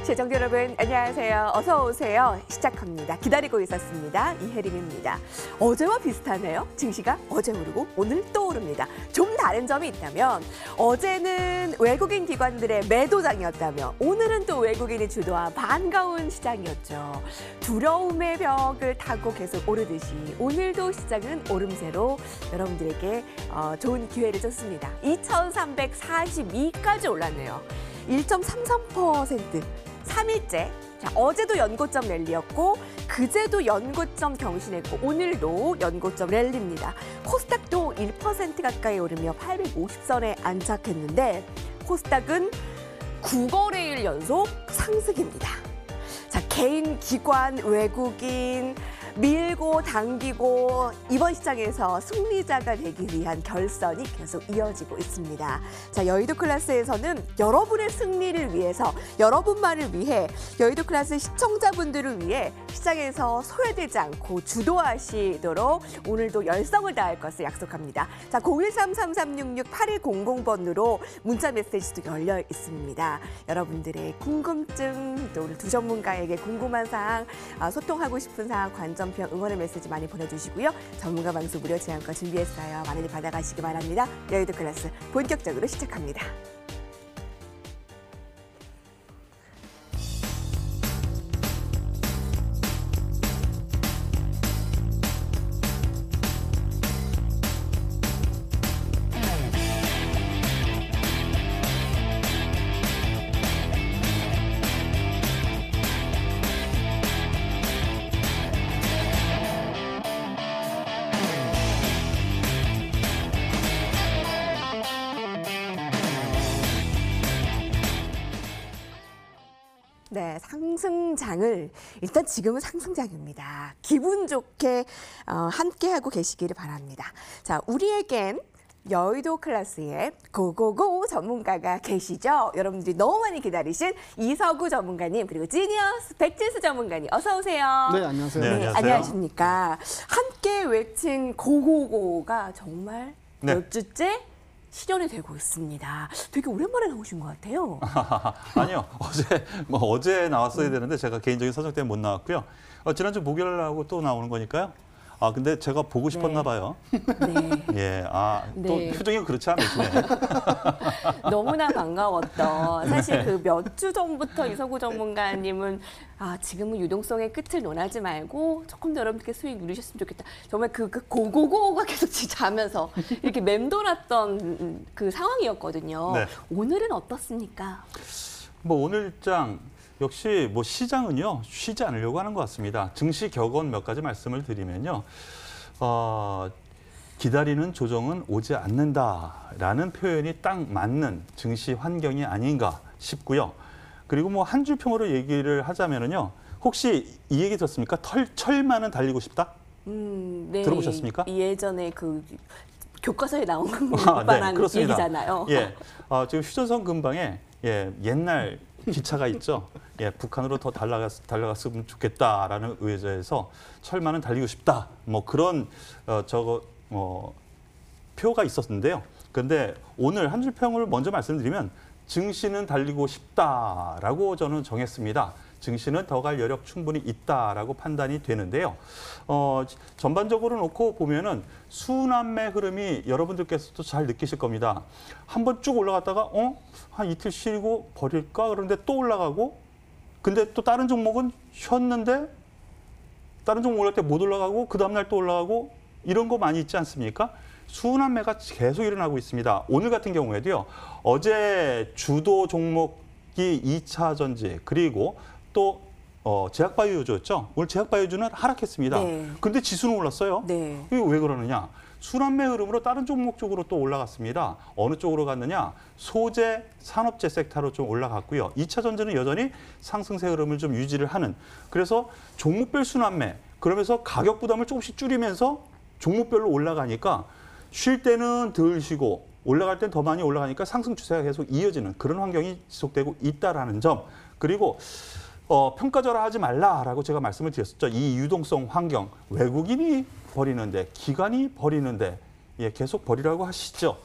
시청자 여러분 안녕하세요. 어서 오세요. 시작합니다. 기다리고 있었습니다. 이혜림입니다. 어제와 비슷하네요. 증시가 어제 오르고 오늘 또 오릅니다. 좀 다른 점이 있다면 어제는 외국인 기관들의 매도장이었다면 오늘은 또 외국인이 주도한 반가운 시장이었죠. 두려움의 벽을 타고 계속 오르듯이 오늘도 시장은 오름세로 여러분들에게 좋은 기회를 줬습니다. 2,342까지 올랐네요. 1.33%, 3일째. 자, 어제도 연고점 랠리였고 그제도 연고점 경신했고 오늘도 연고점 랠리입니다. 코스닥도 1% 가까이 오르며 850선에 안착했는데 코스닥은 9거래일 연속 상승입니다. 자, 개인, 기관, 외국인 밀고 당기고 이번 시장에서 승리자가 되기 위한 결선이 계속 이어지고 있습니다. 자, 여의도 클래스에서는 여러분의 승리를 위해서, 여러분만을 위해, 여의도 클래스 시청자분들을 위해 시장에서 소외되지 않고 주도하시도록 오늘도 열성을 다할 것을 약속합니다. 자, 013-3366-8100번으로 문자 메시지도 열려 있습니다. 여러분들의 궁금증, 또 우리 두 전문가에게 궁금한 사항, 소통하고 싶은 사항, 관점평, 응원의 메시지 많이 보내주시고요. 전문가 방송 무료 제안과 준비했어요. 많이 받아가시기 바랍니다. 여의도 클래스 본격적으로 시작합니다. 네, 상승장을 일단 지금은 상승장입니다. 기분 좋게 함께하고 계시기를 바랍니다. 자, 우리에겐 여의도 클래스의 고고고 전문가가 계시죠. 여러분들이 너무 많이 기다리신 이서구 전문가님 그리고 지니어스 백진수 전문가님 어서 오세요. 네, 안녕하세요. 네, 안녕하세요. 안녕하십니까. 함께 외친 고고고가 정말 몇 주째 실현이 되고 있습니다. 되게 오랜만에 나오신 것 같아요. 아니요. 어제 나왔어야 되는데 제가 개인적인 사정 때문에 못 나왔고요. 지난주 목요일하고 또 나오는 거니까요. 근데 제가 보고 싶었나 봐요. 네. 예. 또 네. 표정이 그렇지 않으시네. 너무나 반가웠던 사실 그 몇 주 전부터 이서구 전문가님은 지금은 유동성의 끝을 논하지 말고 조금 더 여러분께 수익 누리셨으면 좋겠다. 정말 그 고고고가 계속 자면서 이렇게 맴돌았던 그 상황이었거든요. 네. 오늘은 어떻습니까? 오늘장 역시 시장은요 쉬지 않으려고 하는 것 같습니다. 증시 격언 몇 가지 말씀을 드리면요. 기다리는 조정은 오지 않는다라는 표현이 딱 맞는 증시 환경이 아닌가 싶고요. 그리고 한 줄 평으로 얘기를 하자면은요. 혹시 이 얘기 들었습니까? 철만은 달리고 싶다? 네. 들어보셨습니까? 예전에 그 교과서에 나온 네, 만한 그렇습니다. 얘기잖아요. 예, 지금 휴전선 근방에 옛날 기차가 있죠. 예, 북한으로 더 달려갔으면 좋겠다라는 의제에서 철만은 달리고 싶다. 그런 표가 있었는데요. 그런데 오늘 한 줄 평을 먼저 말씀드리면 증시는 달리고 싶다라고 저는 정했습니다. 증시는 더 갈 여력 충분히 있다라고 판단이 되는데요. 전반적으로 놓고 보면은 순환매 흐름이 여러분들께서도 잘 느끼실 겁니다. 한번 쭉 올라갔다가 한 이틀 쉬고 버릴까? 그런데 또 올라가고 근데 또 다른 종목은 쉬었는데 다른 종목 올라갈 때 못 올라가고 그 다음날 또 올라가고 이런 거 많이 있지 않습니까? 순환매가 계속 일어나고 있습니다. 오늘 같은 경우에도요. 어제 주도 종목이 2차 전지 그리고 또 제약바이오주였죠. 오늘 제약바이오주는 하락했습니다. 네. 근데 지수는 올랐어요. 네. 이게 왜 그러느냐? 순환매 흐름으로 다른 종목 쪽으로 또 올라갔습니다. 어느 쪽으로 갔느냐? 소재, 산업재 섹터로 좀 올라갔고요. 2차 전지는 여전히 상승세 흐름을 좀 유지를 하는. 그래서 종목별 순환매, 그러면서 가격 부담을 조금씩 줄이면서 종목별로 올라가니까 쉴 때는 덜 쉬고 올라갈 땐 더 많이 올라가니까 상승 추세가 계속 이어지는 그런 환경이 지속되고 있다라는 점. 그리고 평가절하하지 말라라고 제가 말씀을 드렸었죠. 이 유동성 환경, 외국인이 버리는데, 기관이 버리는데, 계속 버리라고 하시죠.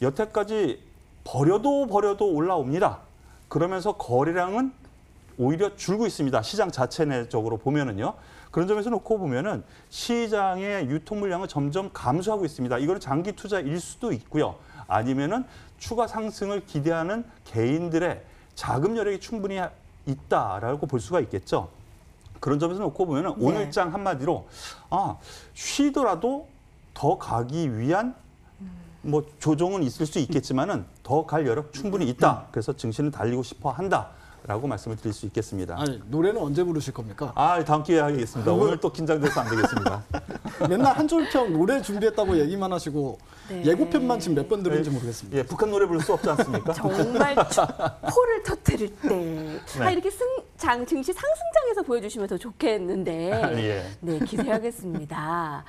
여태까지 버려도 올라옵니다. 그러면서 거래량은 오히려 줄고 있습니다. 시장 자체 내적으로 보면은요. 그런 점에서 놓고 보면은 시장의 유통 물량은 점점 감소하고 있습니다. 이거는 장기 투자일 수도 있고요. 아니면은 추가 상승을 기대하는 개인들의 자금 여력이 충분히 있다라고 볼 수가 있겠죠. 그런 점에서 놓고 보면은 네. 오늘장 한마디로 쉬더라도 더 가기 위한 뭐 조정은 있을 수 있겠지만은 더 갈 여력 충분히 있다. 그래서 증시는 달리고 싶어 한다라고 말씀을 드릴 수 있겠습니다. 아니, 노래는 언제 부르실 겁니까? 다음 기회에 하겠습니다. 오늘 또 긴장돼서 안 되겠습니다. 맨날 한줄평 노래 준비했다고 얘기만 하시고 네. 예고편만 지금 몇 번 들은지 모르겠습니다. 예, 북한 노래 부를 수 없지 않습니까? 정말 포를 터뜨릴 때 이렇게 증시 상승장에서 보여주시면 더 좋겠는데 예. 네, 기대하겠습니다.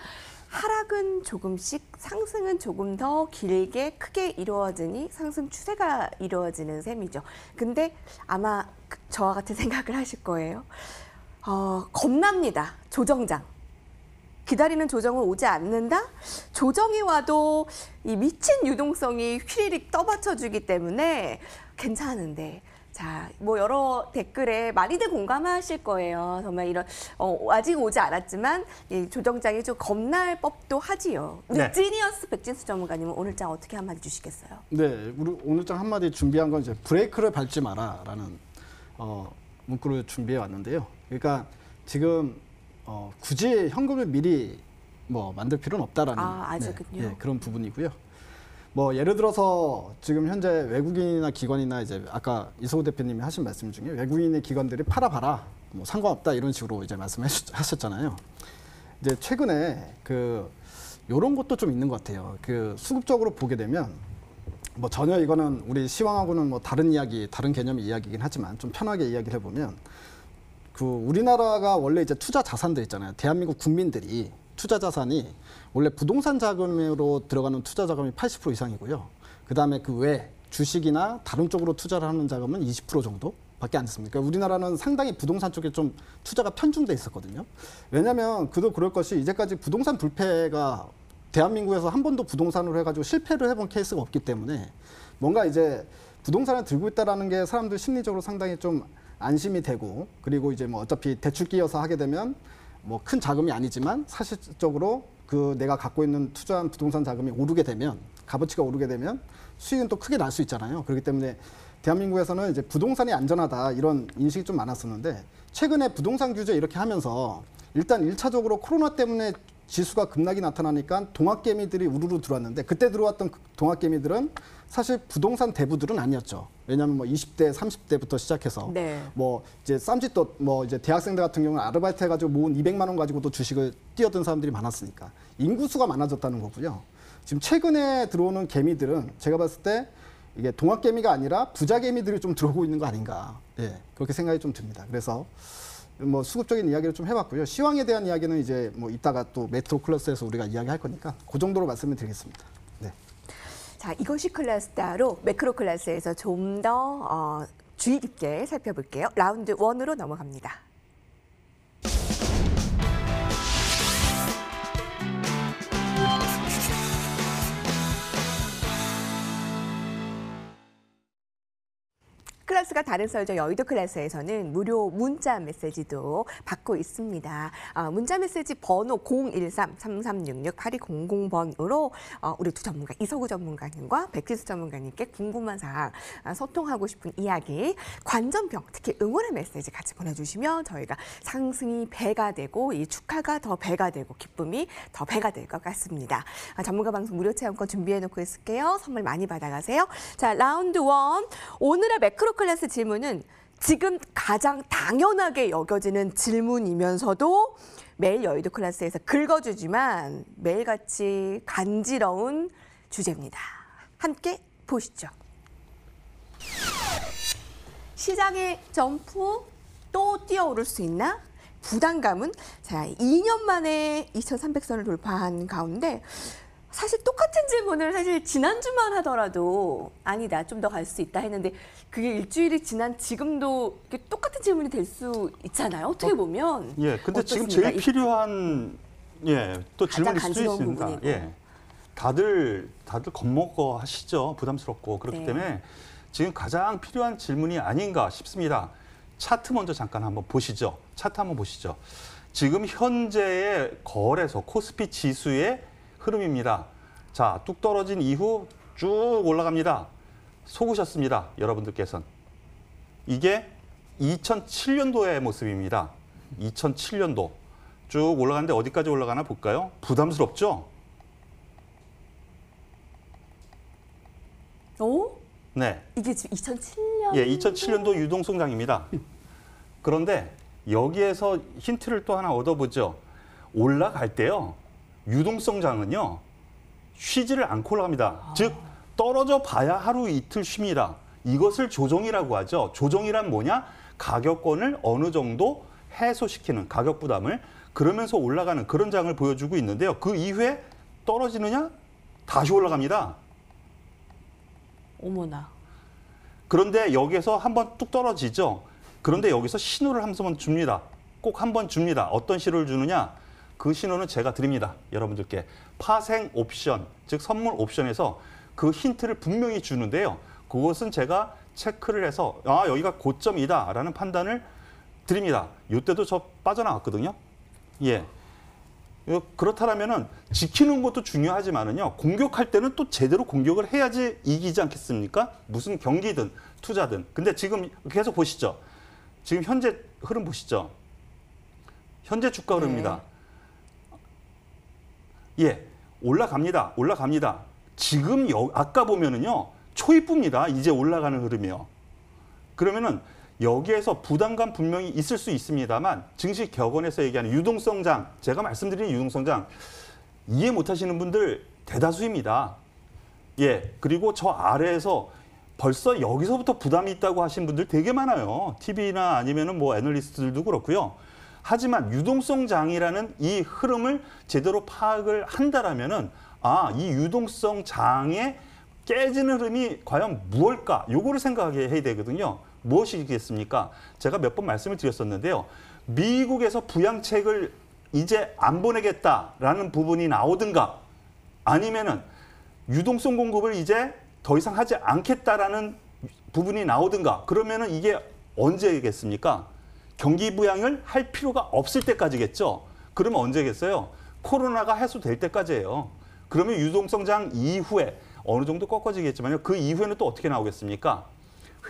하락은 조금씩, 상승은 조금 더 길게 크게 이루어지니 상승 추세가 이루어지는 셈이죠. 근데 아마 저와 같은 생각을 하실 거예요. 겁납니다. 조정장. 기다리는 조정은 오지 않는다? 조정이 와도 이 미친 유동성이 휘리릭 떠받쳐주기 때문에 괜찮은데. 자, 뭐 여러 댓글에 많이들 공감하실 거예요. 정말 이런 아직 오지 않았지만 이 조정장이 좀 겁날 법도 하지요. 우리 네. 지니어스 백진수 전문가님은 오늘장 어떻게 한마디 주시겠어요? 네, 우리 오늘장 한마디 준비한 건 이제 브레이크를 밟지 마라라는 문구를 준비해 왔는데요. 그러니까 지금 굳이 현금을 미리 뭐 만들 필요는 없다라는 아직은요? 그런 부분이고요. 뭐 예를 들어서 지금 현재 외국인이나 기관이나 이제 아까 이소우 대표님이 하신 말씀 중에 외국인의 기관들이 팔아봐라 뭐 상관없다 이런 식으로 이제 말씀하셨잖아요. 이제 최근에 요런 것도 좀 있는 것 같아요. 수급적으로 보게 되면 뭐 전혀 이거는 우리 시황하고는 뭐 다른 이야기, 다른 개념의 이야기이긴 하지만 좀 편하게 이야기를 해보면 우리나라가 원래 이제 투자 자산들 있잖아요. 대한민국 국민들이 투자 자산이 원래 부동산 자금으로 들어가는 투자 자금이 80% 이상이고요. 그다음에 그 외 주식이나 다른 쪽으로 투자를 하는 자금은 20% 정도밖에 안 됐습니다. 그러니까 우리나라는 상당히 부동산 쪽에 좀 투자가 편중돼 있었거든요. 왜냐하면 그도 그럴 것이 이제까지 부동산 불패가 대한민국에서 한 번도 부동산으로 해가지고 실패를 해본 케이스가 없기 때문에 뭔가 이제 부동산을 들고 있다라는 게 사람들 심리적으로 상당히 좀 안심이 되고 그리고 이제 뭐 어차피 대출 끼어서 하게 되면 뭐 큰 자금이 아니지만 사실적으로 내가 갖고 있는 투자한 부동산 자금이 오르게 되면 값어치가 오르게 되면 수익은 또 크게 날 수 있잖아요. 그렇기 때문에 대한민국에서는 이제 부동산이 안전하다 이런 인식이 좀 많았었는데 최근에 부동산 규제 이렇게 하면서 일단 1차적으로 코로나 때문에 지수가 급락이 나타나니까 동학개미들이 우르르 들어왔는데 그때 들어왔던 동학개미들은 사실 부동산 대부들은 아니었죠. 왜냐하면 뭐 20대, 30대부터 시작해서 뭐 이제 쌈짓돈 뭐 이제 대학생들 같은 경우는 아르바이트 해가지고 모은 200만 원 가지고도 주식을 뛰어든 사람들이 많았으니까 인구수가 많아졌다는 거고요. 지금 최근에 들어오는 개미들은 제가 봤을 때 이게 동학개미가 아니라 부자개미들이 좀 들어오고 있는 거 아닌가. 예, 그렇게 생각이 좀 듭니다. 그래서 뭐 수급적인 이야기를 좀 해봤고요. 시황에 대한 이야기는 이제 뭐 이따가 또 메트로 클래스에서 우리가 이야기할 거니까 그 정도로 말씀을 드리겠습니다. 네. 자, 이것이 클래스다로 매크로 클래스에서 좀 더 주의 깊게 살펴볼게요. 라운드 1으로 넘어갑니다. 클래스가 다른 썰죠. 여의도 클래스에서는 무료 문자 메시지도 받고 있습니다. 문자 메시지 번호 013-3366-8200번으로 우리 두 전문가, 이서구 전문가님과 백지수 전문가님께 궁금한 사항, 소통하고 싶은 이야기, 관전평, 특히 응원의 메시지 같이 보내주시면 저희가 상승이 배가 되고 이 축하가 더 배가 되고 기쁨이 더 배가 될 것 같습니다. 전문가 방송 무료 체험권 준비해놓고 있을게요. 선물 많이 받아가세요. 자, 라운드 1. 오늘의 매크로 클래스 질문은 지금 가장 당연하게 여겨지는 질문이면서도 매일 여의도 클래스에서 긁어주지만 매일같이 간지러운 주제입니다. 함께 보시죠. 시장의 점프 또 뛰어오를 수 있나? 부담감은? 자, 2년 만에 2,300선을 돌파한 가운데 사실 똑같은 질문을 사실 지난주만 하더라도 아니다, 좀 더 갈 수 있다 했는데 그게 일주일이 지난 지금도 똑같은 질문이 될 수 있잖아요. 어떻게 보면. 예, 근데 어떻습니까? 지금 제일 필요한 또 질문일 수도 있습니다. 부분이고. 예, 다들 겁먹어 하시죠. 부담스럽고 그렇기 네. 때문에 지금 가장 필요한 질문이 아닌가 싶습니다. 차트 먼저 잠깐 한번 보시죠. 차트 한번 보시죠. 지금 현재의 거래소 코스피 지수의 흐름입니다. 자, 뚝 떨어진 이후 쭉 올라갑니다. 속으셨습니다. 여러분들께서는. 이게 2007년도의 모습입니다. 2007년도. 쭉 올라가는데 어디까지 올라가나 볼까요? 부담스럽죠? 오? 네. 이게 지금 2007년? 예, 2007년도 유동성장입니다. 그런데 여기에서 힌트를 또 하나 얻어보죠. 올라갈 때요. 유동성장은요. 쉬지를 않고 올라갑니다. 즉 떨어져 봐야 하루 이틀 쉽니다. 이것을 조정이라고 하죠. 조정이란 뭐냐? 가격권을 어느 정도 해소시키는 가격 부담을 그러면서 올라가는 그런 장을 보여주고 있는데요. 그 이후에 떨어지느냐? 다시 올라갑니다. 어머나. 그런데 여기에서 한번 뚝 떨어지죠. 그런데 여기서 신호를 한 번 줍니다. 꼭 한 번 줍니다. 어떤 신호를 주느냐? 그 신호는 제가 드립니다. 여러분들께. 파생 옵션, 즉 선물 옵션에서 그 힌트를 분명히 주는데요. 그것은 제가 체크를 해서 여기가 고점이다라는 판단을 드립니다. 이때도 저 빠져나왔거든요. 예. 그렇다면은 지키는 것도 중요하지만은요. 공격할 때는 또 제대로 공격을 해야지 이기지 않겠습니까? 무슨 경기든 투자든. 근데 지금 계속 보시죠. 지금 현재 흐름 보시죠. 현재 주가 흐름입니다. 예. 올라갑니다. 올라갑니다. 지금 아까 보면은요. 초입부입니다. 이제 올라가는 흐름이요. 그러면은 여기에서 부담감 분명히 있을 수 있습니다만 증시 격언에서 얘기하는 유동성장, 제가 말씀드린 유동성장 이해 못하시는 분들 대다수입니다. 예, 그리고 저 아래에서 벌써 여기서부터 부담이 있다고 하신 분들 되게 많아요. TV나 아니면은 뭐 애널리스트들도 그렇고요. 하지만 유동성장이라는 이 흐름을 제대로 파악을 한다라면은 이 유동성장의 깨지는 흐름이 과연 무엇일까? 요거를 생각하게 해야 되거든요. 무엇이겠습니까? 제가 몇 번 말씀을 드렸었는데요. 미국에서 부양책을 이제 안 보내겠다라는 부분이 나오든가 아니면은 유동성 공급을 이제 더 이상 하지 않겠다라는 부분이 나오든가 그러면은 이게 언제겠습니까? 경기 부양을 할 필요가 없을 때까지겠죠. 그러면 언제겠어요? 코로나가 해소될 때까지예요. 그러면 유동성장 이후에 어느 정도 꺾어지겠지만요. 그 이후에는 또 어떻게 나오겠습니까?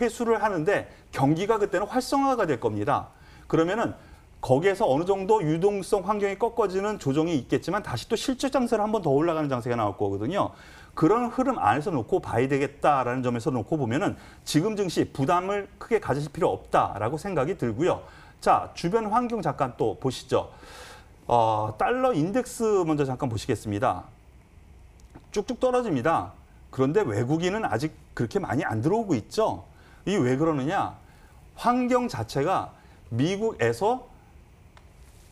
회수를 하는데 경기가 그때는 활성화가 될 겁니다. 그러면은 거기에서 어느 정도 유동성 환경이 꺾어지는 조정이 있겠지만 다시 또 실적 장세를 한 번 더 올라가는 장세가 나올 거거든요. 그런 흐름 안에서 놓고 봐야 되겠다라는 점에서 놓고 보면은 지금 증시 부담을 크게 가지실 필요 없다라고 생각이 들고요. 자, 주변 환경 잠깐 또 보시죠. 달러 인덱스 먼저 잠깐 보시겠습니다. 쭉쭉 떨어집니다. 그런데 외국인은 아직 그렇게 많이 안 들어오고 있죠. 이게 왜 그러느냐? 환경 자체가 미국에서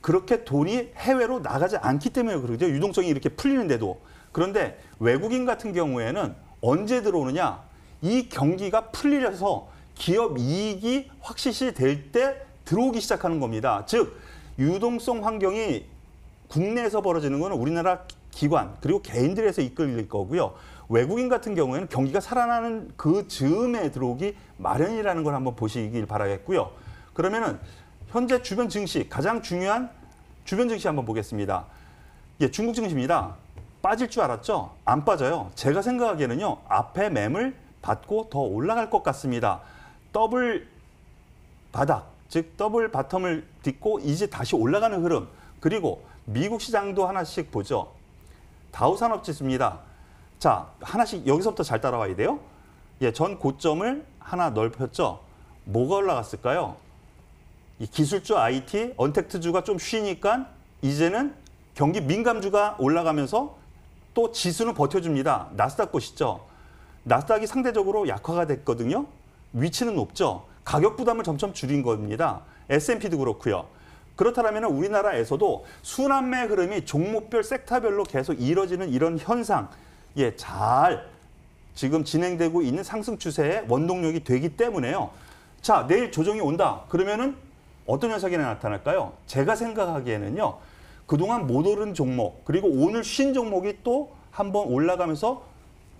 그렇게 돈이 해외로 나가지 않기 때문에 그러죠. 유동성이 이렇게 풀리는데도. 그런데 외국인 같은 경우에는 언제 들어오느냐? 이 경기가 풀리려서 기업 이익이 확실시 될 때 들어오기 시작하는 겁니다. 즉 유동성 환경이 국내에서 벌어지는 것은 우리나라 기관 그리고 개인들에서 이끌릴 거고요. 외국인 같은 경우에는 경기가 살아나는 그 즈음에 들어오기 마련이라는 걸 한번 보시길 바라겠고요. 그러면은 현재 주변 증시 가장 중요한 주변 증시 한번 보겠습니다. 예, 중국 증시입니다. 빠질 줄 알았죠? 안 빠져요. 제가 생각하기에는요. 앞에 매물 받고 더 올라갈 것 같습니다. 더블 바닥, 즉 더블 바텀을 딛고 이제 다시 올라가는 흐름. 그리고 미국 시장도 하나씩 보죠. 다우산업지수입니다. 자, 하나씩 여기서부터 잘 따라와야 돼요. 예, 전 고점을 하나 넓혔죠. 뭐가 올라갔을까요? 이 기술주 IT, 언택트주가 좀 쉬니까 이제는 경기 민감주가 올라가면서 또 지수는 버텨줍니다. 나스닥 보시죠. 나스닥이 상대적으로 약화가 됐거든요. 위치는 높죠. 가격 부담을 점점 줄인 겁니다. S&P도 그렇고요. 그렇다면 우리나라에서도 순환매 흐름이 종목별 섹터별로 계속 이뤄지는 이런 현상, 예, 잘 지금 진행되고 있는 상승 추세의 원동력이 되기 때문에요. 자, 내일 조정이 온다. 그러면은 어떤 현상이 나타날까요? 제가 생각하기에는요. 그동안 못 오른 종목, 그리고 오늘 쉰 종목이 또 한번 올라가면서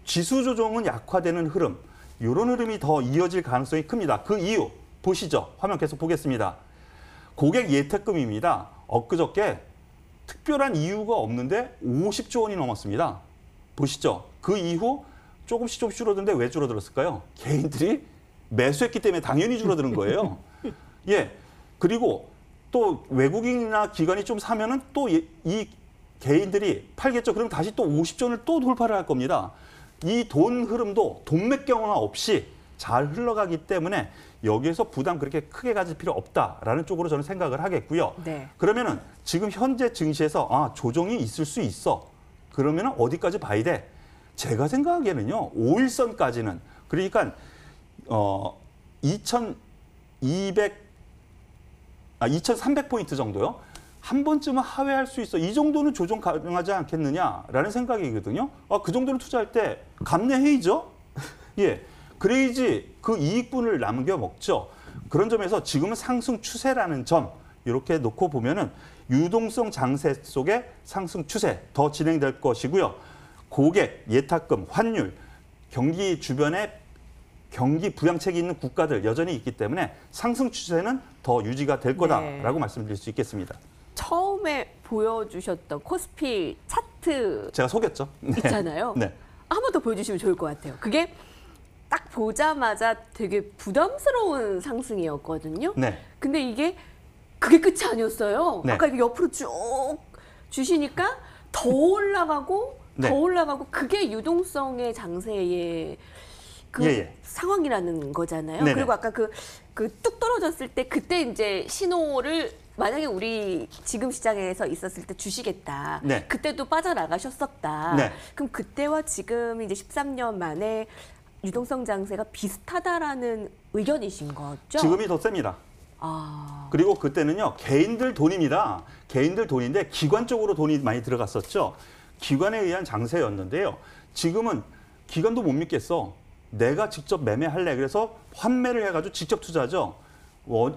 지수 조정은 약화되는 흐름, 이런 흐름이 더 이어질 가능성이 큽니다. 그 이유, 보시죠. 화면 계속 보겠습니다. 고객 예탁금입니다. 엊그저께 특별한 이유가 없는데 50조 원이 넘었습니다. 보시죠. 그 이후 조금씩 줄어드는데 왜 줄어들었을까요? 개인들이 매수했기 때문에 당연히 줄어드는 거예요. 예. 그리고 또 외국인이나 기관이 좀 사면은 또 이 개인들이 팔겠죠. 그럼 다시 또 50조 원을 또 돌파를 할 겁니다. 이 돈 흐름도 돈맥 경화 없이 잘 흘러가기 때문에 여기에서 부담 그렇게 크게 가질 필요 없다라는 쪽으로 저는 생각을 하겠고요. 네. 그러면은 지금 현재 증시에서 조정이 있을 수 있어. 그러면은 어디까지 봐야 돼? 제가 생각하기에는요. 5일선까지는 그러니까 2,300포인트 정도요. 한 번쯤은 하회할 수 있어. 이 정도는 조정 가능하지 않겠느냐라는 생각이거든요. 그 정도는 투자할 때 감내해야죠. 예. 그래야지 그 이익분을 남겨 먹죠. 그런 점에서 지금은 상승 추세라는 점 이렇게 놓고 보면은 유동성 장세 속에 상승 추세 더 진행될 것이고요. 고객, 예탁금, 환율, 경기 주변에 경기 부양책이 있는 국가들 여전히 있기 때문에 상승 추세는 더 유지가 될 거다라고 말씀드릴 수 있겠습니다. 처음에 보여주셨던 코스피 차트 제가 속였죠. 네. 있잖아요. 네. 한 번 더 보여주시면 좋을 것 같아요. 그게 딱 보자마자 되게 부담스러운 상승이었거든요. 네. 근데 그게 끝이 아니었어요. 네. 아까 이렇게 옆으로 쭉 주시니까 더 올라가고 네. 더 올라가고 그게 유동성의 장세의 그 상황이라는 거잖아요. 네네. 그리고 아까 그 뚝 떨어졌을 때 그때 이제 신호를 만약에 우리 지금 시장에서 있었을 때 주시겠다. 네. 그때도 빠져나가셨었다. 네. 그럼 그때와 지금 이제 13년 만에 유동성 장세가 비슷하다라는 의견이신 거죠? 지금이 더 셉니다. 그리고 그때는요. 개인들 돈입니다. 개인들 돈인데 기관 쪽으로 돈이 많이 들어갔었죠. 기관에 의한 장세였는데요. 지금은 기관도 못 믿겠어. 내가 직접 매매할래. 그래서 환매를 해가지고 직접 투자하죠.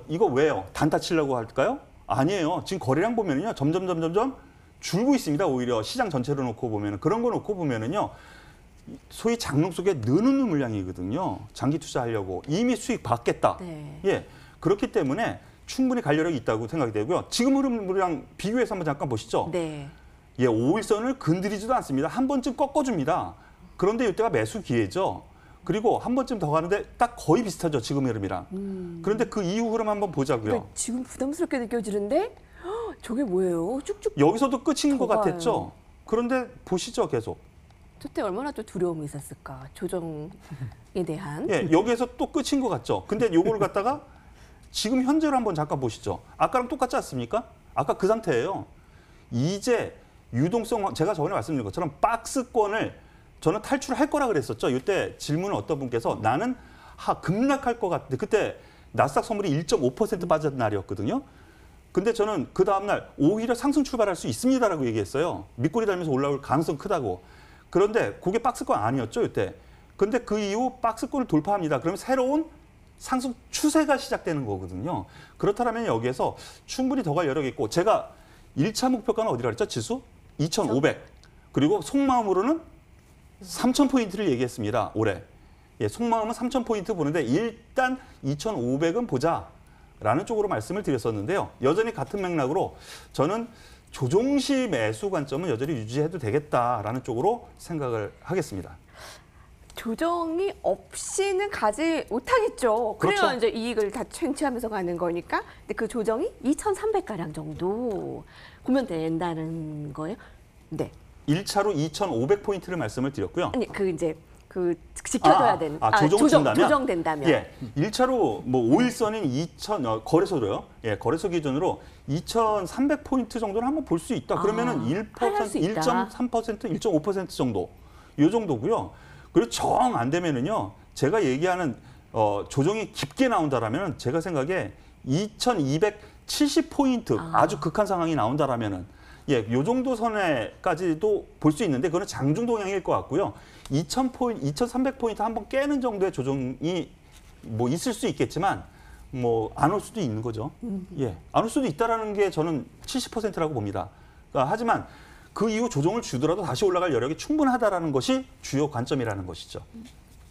이거 왜요? 단타 치려고 할까요? 아니에요. 지금 거래량 보면은요. 점점 줄고 있습니다. 오히려 시장 전체로 놓고 보면은 그런 거 놓고 보면은요. 소위 장롱 속에 느는 물량이거든요. 장기 투자하려고 이미 수익 받겠다. 네. 예, 그렇기 때문에 충분히 갈 여력이 있다고 생각이 되고요. 지금 흐름이랑 비교해서 한번 잠깐 보시죠. 네. 예, 5일선을 건드리지도 않습니다. 한 번쯤 꺾어줍니다. 그런데 이때가 매수 기회죠. 그리고 한 번쯤 더 가는데 딱 거의 비슷하죠. 지금 흐름이랑. 그런데 그 이후 흐름 한번 보자고요. 그러니까 지금 부담스럽게 느껴지는데 저게 뭐예요? 쭉쭉 여기서도 끝인 것 가요. 같았죠. 그런데 보시죠, 계속. 그때 얼마나 또 두려움이 있었을까? 조정에 대한. 예, 여기에서 또 끝인 것 같죠. 근데 요거를 갖다가 지금 현재로 한번 잠깐 보시죠. 아까랑 똑같지 않습니까? 아까 그 상태예요. 이제 유동성, 제가 저번에 말씀드린 것처럼 박스권을 저는 탈출할 거라 그랬었죠. 이때 질문을 어떤 분께서 나는 급락할 것 같은데 그때 나스닥 선물이 1.5% 빠진 날이었거든요. 근데 저는 그 다음날 오히려 상승 출발할 수 있습니다라고 얘기했어요. 밑꼬리 달면서 올라올 가능성 크다고. 그런데 그게 박스권 아니었죠, 이때. 근데 그 이후 박스권을 돌파합니다. 그러면 새로운 상승 추세가 시작되는 거거든요. 그렇다면 여기에서 충분히 더 갈 여력이 있고 제가 1차 목표가는 어디라 그랬죠? 지수? 2,500. 그리고 속마음으로는 3,000포인트를 얘기했습니다. 올해. 예, 속마음은 3,000포인트 보는데 일단 2,500은 보자라는 쪽으로 말씀을 드렸었는데요. 여전히 같은 맥락으로 저는 조종시 매수 관점은 여전히 유지해도 되겠다라는 쪽으로 생각을 하겠습니다. 조정이 없이는 가지 못하겠죠. 그래야 그렇죠. 이제 이익을 다 챙취하면서 가는 거니까. 근데 그 조정이 2,300가량 정도 보면 된다는 거예요. 네. 1차로 2,500포인트를 말씀을 드렸고요. 아니 지켜줘야 되는. 조정된다면. 예. 1차로 뭐 5일선인 2,000 거래소로요. 예, 거래소 기준으로 2,300포인트 정도는 한번 볼 수 있다. 그러면은 1%, 팔할 수 있다. 1.3%, 1.5% 정도. 요 정도고요. 그리고 정 안 되면은요. 제가 얘기하는 조정이 깊게 나온다라면 제가 생각에 2,270포인트 아주 극한 상황이 나온다라면은 예, 요 정도 선에까지도 볼 수 있는데 그거는 장중 동향일 것 같고요. 2,300포인트 한번 깨는 정도의 조정이 뭐 있을 수 있겠지만 뭐 안 올 수도 있는 거죠. 예, 안 올 수도 있다라는 게 저는 70%라고 봅니다. 그러니까 하지만 그 이후 조정을 주더라도 다시 올라갈 여력이 충분하다라는 것이 주요 관점이라는 것이죠.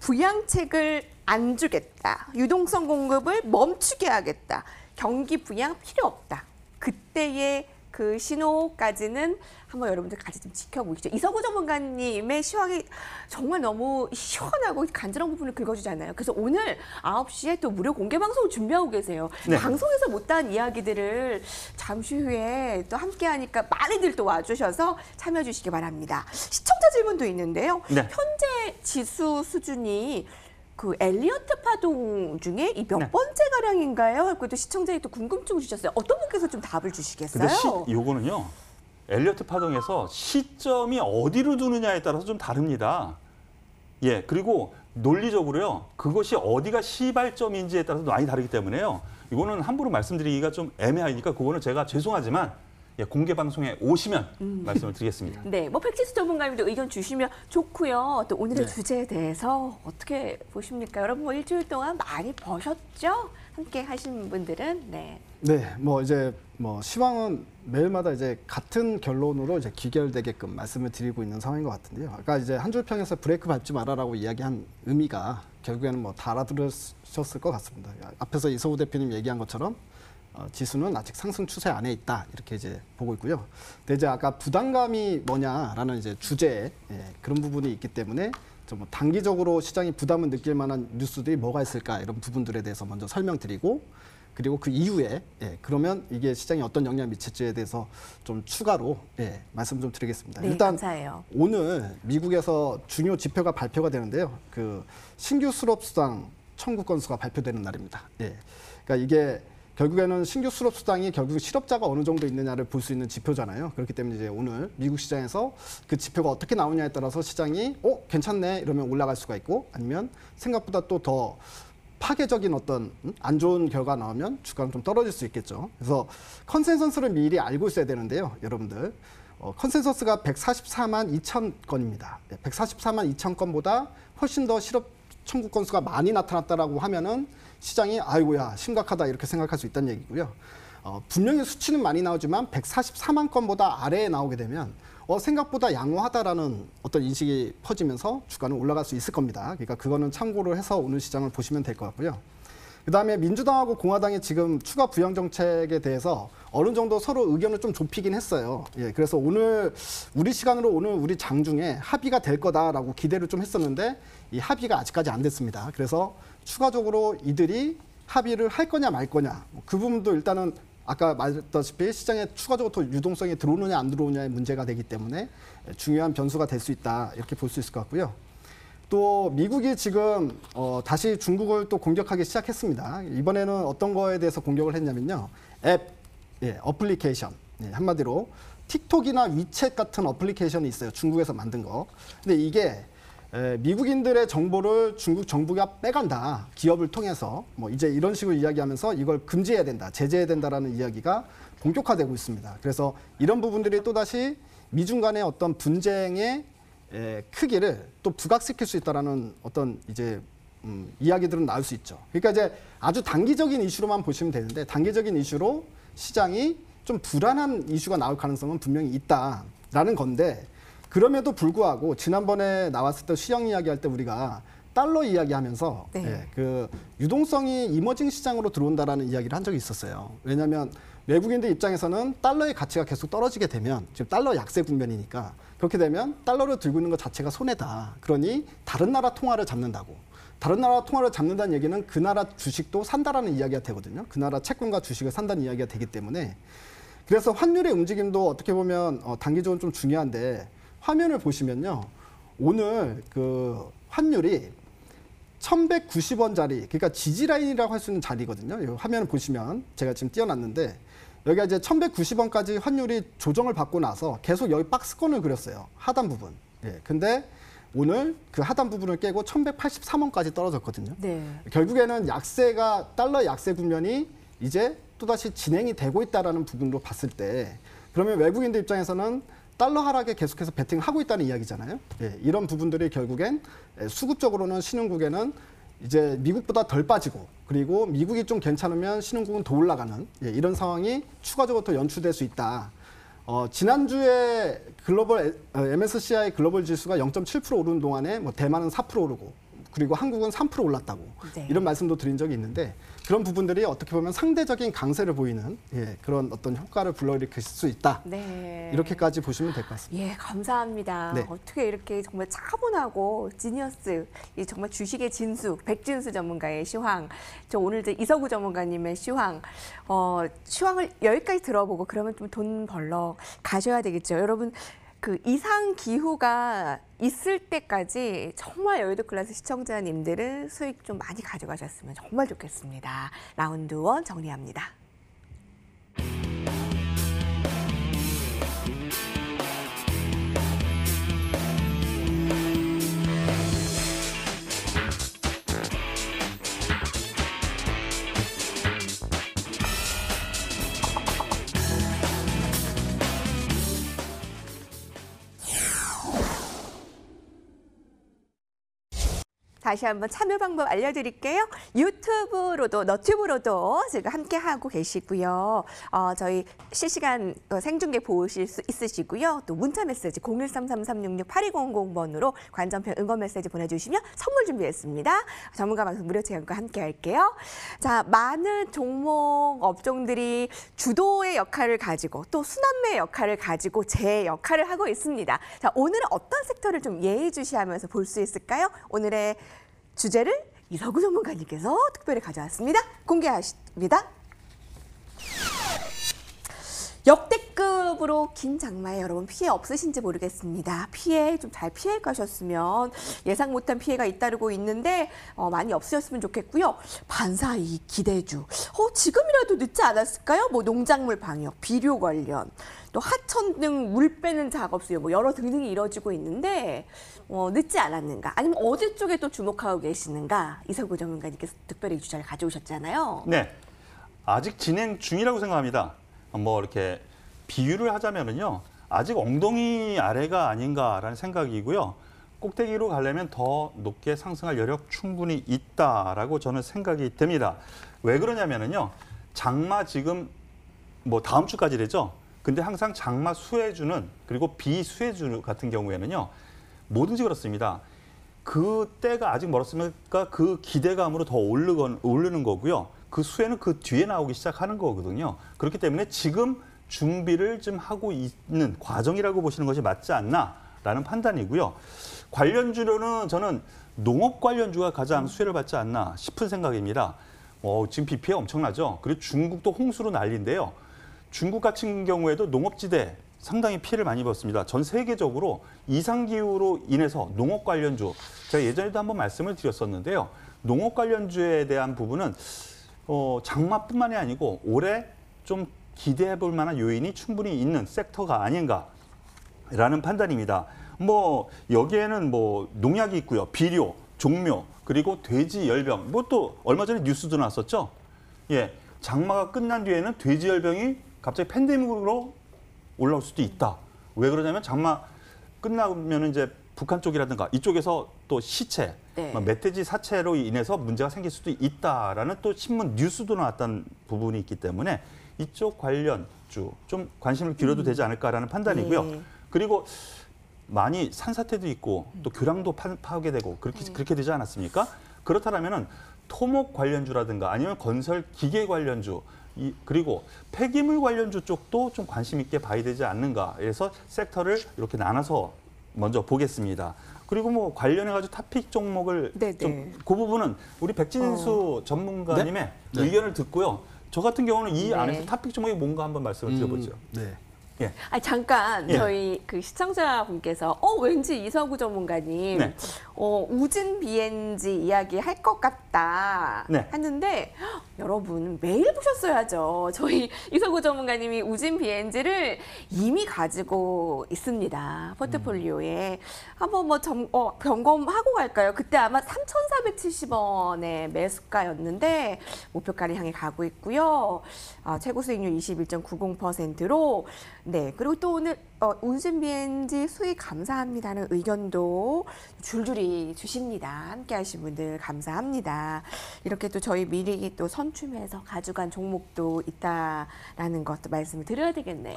부양책을 안 주겠다. 유동성 공급을 멈추게 하겠다. 경기 부양 필요 없다. 그때의 그 신호까지는 한번 여러분들 같이 좀 지켜보시죠. 이서구 전문가님의 시황이 정말 너무 시원하고 간절한 부분을 긁어주잖아요. 그래서 오늘 9시에 또 무료 공개 방송을 준비하고 계세요. 네. 방송에서 못다한 이야기들을 잠시 후에 또 함께 하니까 많이들 또 와주셔서 참여해 주시기 바랍니다. 시청자 질문도 있는데요. 네. 현재 지수 수준이 그 엘리어트 파동 중에 이 몇 네. 번째 가량인가요? 그것도 시청자들이 또 궁금증을 주셨어요. 어떤 분께서 좀 답을 주시겠어요? 근데 요거는요. 엘리어트 파동에서 시점이 어디로 두느냐에 따라서 좀 다릅니다. 예, 그리고 논리적으로요. 그것이 어디가 시발점인지에 따라서 많이 다르기 때문에요. 이거는 함부로 말씀드리기가 좀 애매하니까 그거는 제가 죄송하지만 예, 공개 방송에 오시면 말씀을 드리겠습니다. 네, 뭐 팩티스 전문가님도 의견 주시면 좋고요. 또 오늘의 네. 주제에 대해서 어떻게 보십니까? 여러분 뭐 일주일 동안 많이 버셨죠? 함께 하신 분들은 네. 네, 뭐 이제 뭐 시황은 매일마다 이제 같은 결론으로 이제 귀결되게끔 말씀을 드리고 있는 상황인 것 같은데요. 아까 이제 한 줄 평에서 브레이크 밟지 마라라고 이야기한 의미가 결국에는 뭐 다 알아들으셨을 것 같습니다. 앞에서 이서우 대표님 얘기한 것처럼 지수는 아직 상승 추세 안에 있다 이렇게 이제 보고 있고요. 근데 이제 아까 부담감이 뭐냐라는 이제 주제에 그런 부분이 있기 때문에 좀 뭐 단기적으로 시장이 부담을 느낄 만한 뉴스들이 뭐가 있을까 이런 부분들에 대해서 먼저 설명드리고 그리고 그 이후에 그러면 이게 시장에 어떤 영향을 미칠지에 대해서 좀 추가로 말씀 좀 드리겠습니다. 네, 일단 감사해요. 오늘 미국에서 중요 지표가 발표가 되는데요. 그 신규 수록 수당 청구 건수가 발표되는 날입니다. 그러니까 이게 결국에는 신규 수록 수당이 결국 실업자가 어느 정도 있느냐를 볼 수 있는 지표잖아요. 그렇기 때문에 이제 오늘 미국 시장에서 그 지표가 어떻게 나오냐에 따라서 시장이 괜찮네 이러면 올라갈 수가 있고 아니면 생각보다 또 더 파괴적인 어떤 안 좋은 결과 나오면 주가는 좀 떨어질 수 있겠죠. 그래서 컨센서스를 미리 알고 있어야 되는데요, 여러분들. 컨센서스가 144만 2천 건입니다. 144만 2천 건보다 훨씬 더 실업 청구 건수가 많이 나타났다라고 하면은 시장이 아이고야 심각하다 이렇게 생각할 수 있다는 얘기고요. 분명히 수치는 많이 나오지만 144만 건보다 아래에 나오게 되면 생각보다 양호하다라는 어떤 인식이 퍼지면서 주가는 올라갈 수 있을 겁니다. 그러니까 그거는 참고를 해서 오늘 시장을 보시면 될 것 같고요. 그다음에 민주당하고 공화당이 지금 추가 부양 정책에 대해서 어느 정도 서로 의견을 좀 좁히긴 했어요. 그래서 오늘 우리 시간으로 오늘 우리 장중에 합의가 될 거다라고 기대를 좀 했었는데 이 합의가 아직까지 안 됐습니다. 그래서 추가적으로 이들이 합의를 할 거냐 말 거냐 그 부분도 일단은 아까 말했다시피 시장에 추가적으로 더 유동성이 들어오느냐 안 들어오느냐의 문제가 되기 때문에 중요한 변수가 될 수 있다 이렇게 볼 수 있을 것 같고요. 또 미국이 지금 다시 중국을 또 공격하기 시작했습니다. 이번에는 어떤 거에 대해서 공격을 했냐면요. 어플리케이션. 한마디로 틱톡이나 위챗 같은 어플리케이션이 있어요. 중국에서 만든 거. 근데 이게 미국인들의 정보를 중국 정부가 빼간다. 기업을 통해서 뭐 이제 이런 식으로 이야기하면서 이걸 금지해야 된다. 제재해야 된다라는 이야기가 본격화되고 있습니다. 그래서 이런 부분들이 또다시 미중 간의 어떤 분쟁의 크기를 또 부각시킬 수 있다라는 어떤 이제 이야기들은 나올 수 있죠. 그러니까 이제 아주 단기적인 이슈로만 보시면 되는데 단기적인 이슈로 시장이 좀 불안한 이슈가 나올 가능성은 분명히 있다라는 건데 그럼에도 불구하고 지난번에 나왔을 때 시형 이야기할 때 우리가 달러 이야기하면서 그 유동성이 이머징 시장으로 들어온다라는 이야기를 한 적이 있었어요. 왜냐하면 외국인들 입장에서는 달러의 가치가 계속 떨어지게 되면 지금 달러 약세 국면이니까 그렇게 되면 달러를 들고 있는 것 자체가 손해다. 그러니 다른 나라 통화를 잡는다고. 다른 나라 통화를 잡는다는 얘기는 그 나라 주식도 산다라는 이야기가 되거든요. 그 나라 채권과 주식을 산다는 이야기가 되기 때문에 그래서 환율의 움직임도 어떻게 보면 단기적으로 좀 중요한데 화면을 보시면요. 오늘 그 환율이 1190원짜리 그러니까 지지라인이라고 할 수 있는 자리거든요. 이 화면을 보시면 제가 지금 띄워놨는데 여기가 이제 1190원까지 환율이 조정을 받고 나서 계속 여기 박스권을 그렸어요. 하단 부분. 근데 오늘 그 하단 부분을 깨고 1183원까지 떨어졌거든요. 결국에는 약세가 달러 약세 국면이 이제 또다시 진행이 되고 있다라는 부분으로 봤을 때 그러면 외국인들 입장에서는 달러 하락에 계속해서 베팅하고 있다는 이야기잖아요. 이런 부분들이 결국엔 수급적으로는 신흥국에는 이제 미국보다 덜 빠지고 그리고 미국이 좀 괜찮으면 신흥국은 더 올라가는 이런 상황이 추가적으로 더 연출될 수 있다. 지난주에 글로벌 MSCI 글로벌 지수가 0.7% 오르는 동안에 뭐 대만은 4% 오르고 그리고 한국은 3% 올랐다고 네. 이런 말씀도 드린 적이 있는데 그런 부분들이 어떻게 보면 상대적인 강세를 보이는 그런 어떤 효과를 불러일으킬 수 있다. 네. 이렇게까지 보시면 될 것 같습니다. 예, 감사합니다. 네. 어떻게 이렇게 정말 차분하고 지니어스, 이 정말 주식의 진수, 백진수 전문가의 시황, 저 오늘 이제 이서구 전문가님의 시황, 시황을 여기까지 들어보고 그러면 좀 돈 벌러 가셔야 되겠죠. 여러분, 그 이상 기후가 있을 때까지 정말 여의도 클래스 시청자님들은 수익 좀 많이 가져가셨으면 정말 좋겠습니다. 라운드 1 정리합니다. 다시 한번 참여 방법 알려드릴게요. 유튜브로도 너튜브로도 지금 함께 하고 계시고요. 저희 실시간 생중계 보실 수 있으시고요. 또 문자 메시지 0133-366-8200번으로 관전편 응원 메시지 보내주시면 선물 준비했습니다. 전문가 방송 무료 체험과 함께 할게요. 자, 많은 종목 업종들이 주도의 역할을 가지고 또 순환매의 역할을 가지고 제 역할을 하고 있습니다. 자, 오늘은 어떤 섹터를 좀 예의주시하면서 볼 수 있을까요? 오늘의 주제를 이서구 전문가님께서 특별히 가져왔습니다. 공개하십니다. 역대급으로 긴 장마에 여러분 피해 없으신지 모르겠습니다. 피해 좀 잘 피해 가셨으면 예상 못한 피해가 잇따르고 있는데 많이 없으셨으면 좋겠고요. 반사이익 기대주. 지금이라도 늦지 않았을까요? 뭐 농작물 방역, 비료 관련, 또 하천 등 물 빼는 작업 수요, 뭐 여러 등등이 이뤄지고 있는데 늦지 않았는가? 아니면 어디 쪽에 또 주목하고 계시는가? 이서구 전문가님께서 특별히 주제를 가져오셨잖아요. 네, 아직 진행 중이라고 생각합니다. 뭐 이렇게 비유를 하자면은요, 아직 엉덩이 아래가 아닌가라는 생각이고요. 꼭대기로 가려면 더 높게 상승할 여력 충분히 있다라고 저는 생각이 됩니다. 왜 그러냐면은요, 장마 지금 뭐 다음 주까지래죠. 근데 항상 장마 수혜주는 그리고 비수혜주 같은 경우에는요, 뭐든지 그렇습니다. 그 때가 아직 멀었으니까 그 기대감으로 더 오르는 거고요. 그 수혜는 그 뒤에 나오기 시작하는 거거든요. 그렇기 때문에 지금 준비를 좀 하고 있는 과정이라고 보시는 것이 맞지 않나라는 판단이고요. 관련주로는 저는 농업 관련주가 가장 수혜를 받지 않나 싶은 생각입니다. 지금 비 피해 엄청나죠. 그리고 중국도 홍수로 난리인데요. 중국 같은 경우에도 농업지대 상당히 피해를 많이 입었습니다. 전 세계적으로 이상기후로 인해서 농업 관련주, 제가 예전에도 한번 말씀을 드렸었는데요. 농업 관련주에 대한 부분은 장마뿐만이 아니고 올해 좀 기대해 볼 만한 요인이 충분히 있는 섹터가 아닌가라는 판단입니다. 뭐 여기에는 뭐 농약이 있고요. 비료, 종묘, 그리고 돼지 열병. 뭐 또 얼마 전에 뉴스도 나왔었죠. 예. 장마가 끝난 뒤에는 돼지 열병이 갑자기 팬데믹으로 올라올 수도 있다. 왜 그러냐면 장마 끝나면 이제 북한 쪽이라든가 이쪽에서 또 시체, 네. 멧돼지 사체로 인해서 문제가 생길 수도 있다라는 또 신문 뉴스도 나왔던 부분이 있기 때문에 이쪽 관련주 좀 관심을 기울여도 되지 않을까라는 판단이고요. 네. 그리고 많이 산사태도 있고 또 교량도 파괴되고 그렇게 되지 않았습니까? 그렇다면은 토목 관련주라든가 아니면 건설 기계 관련주 그리고 폐기물 관련주 쪽도 좀 관심 있게 봐야 되지 않는가 해서 섹터를 이렇게 나눠서 먼저 보겠습니다. 그리고 뭐 관련해가지고 탑픽 종목을 좀 그 부분은 우리 백진수 전문가님의 네? 네. 의견을 듣고요. 저 같은 경우는 이 네. 안에서 탑픽 종목이 뭔가 한번 말씀을 드려보죠. 네. 예. 잠깐 예. 저희 그 시청자분께서 왠지 이서구 전문가님 네. 우진 BNG 이야기 할 것 같다 네. 했는데 여러분 매일 보셨어야죠. 저희 이서구 전문가님이 우진 BNG를 이미 가지고 있습니다. 포트폴리오에 한번 뭐 점검하고 갈까요? 그때 아마 3,470원의 매수가였는데 목표가를 향해 가고 있고요. 최고 수익률 21.90%로 네, 그리고 또 오늘 우진 BNG 수익 감사합니다는 의견도 줄줄이 주십니다. 함께하신 분들 감사합니다. 이렇게 또 저희 미리 또 선춤해서 가져간 종목도 있다라는 것도 말씀을 드려야 되겠네요.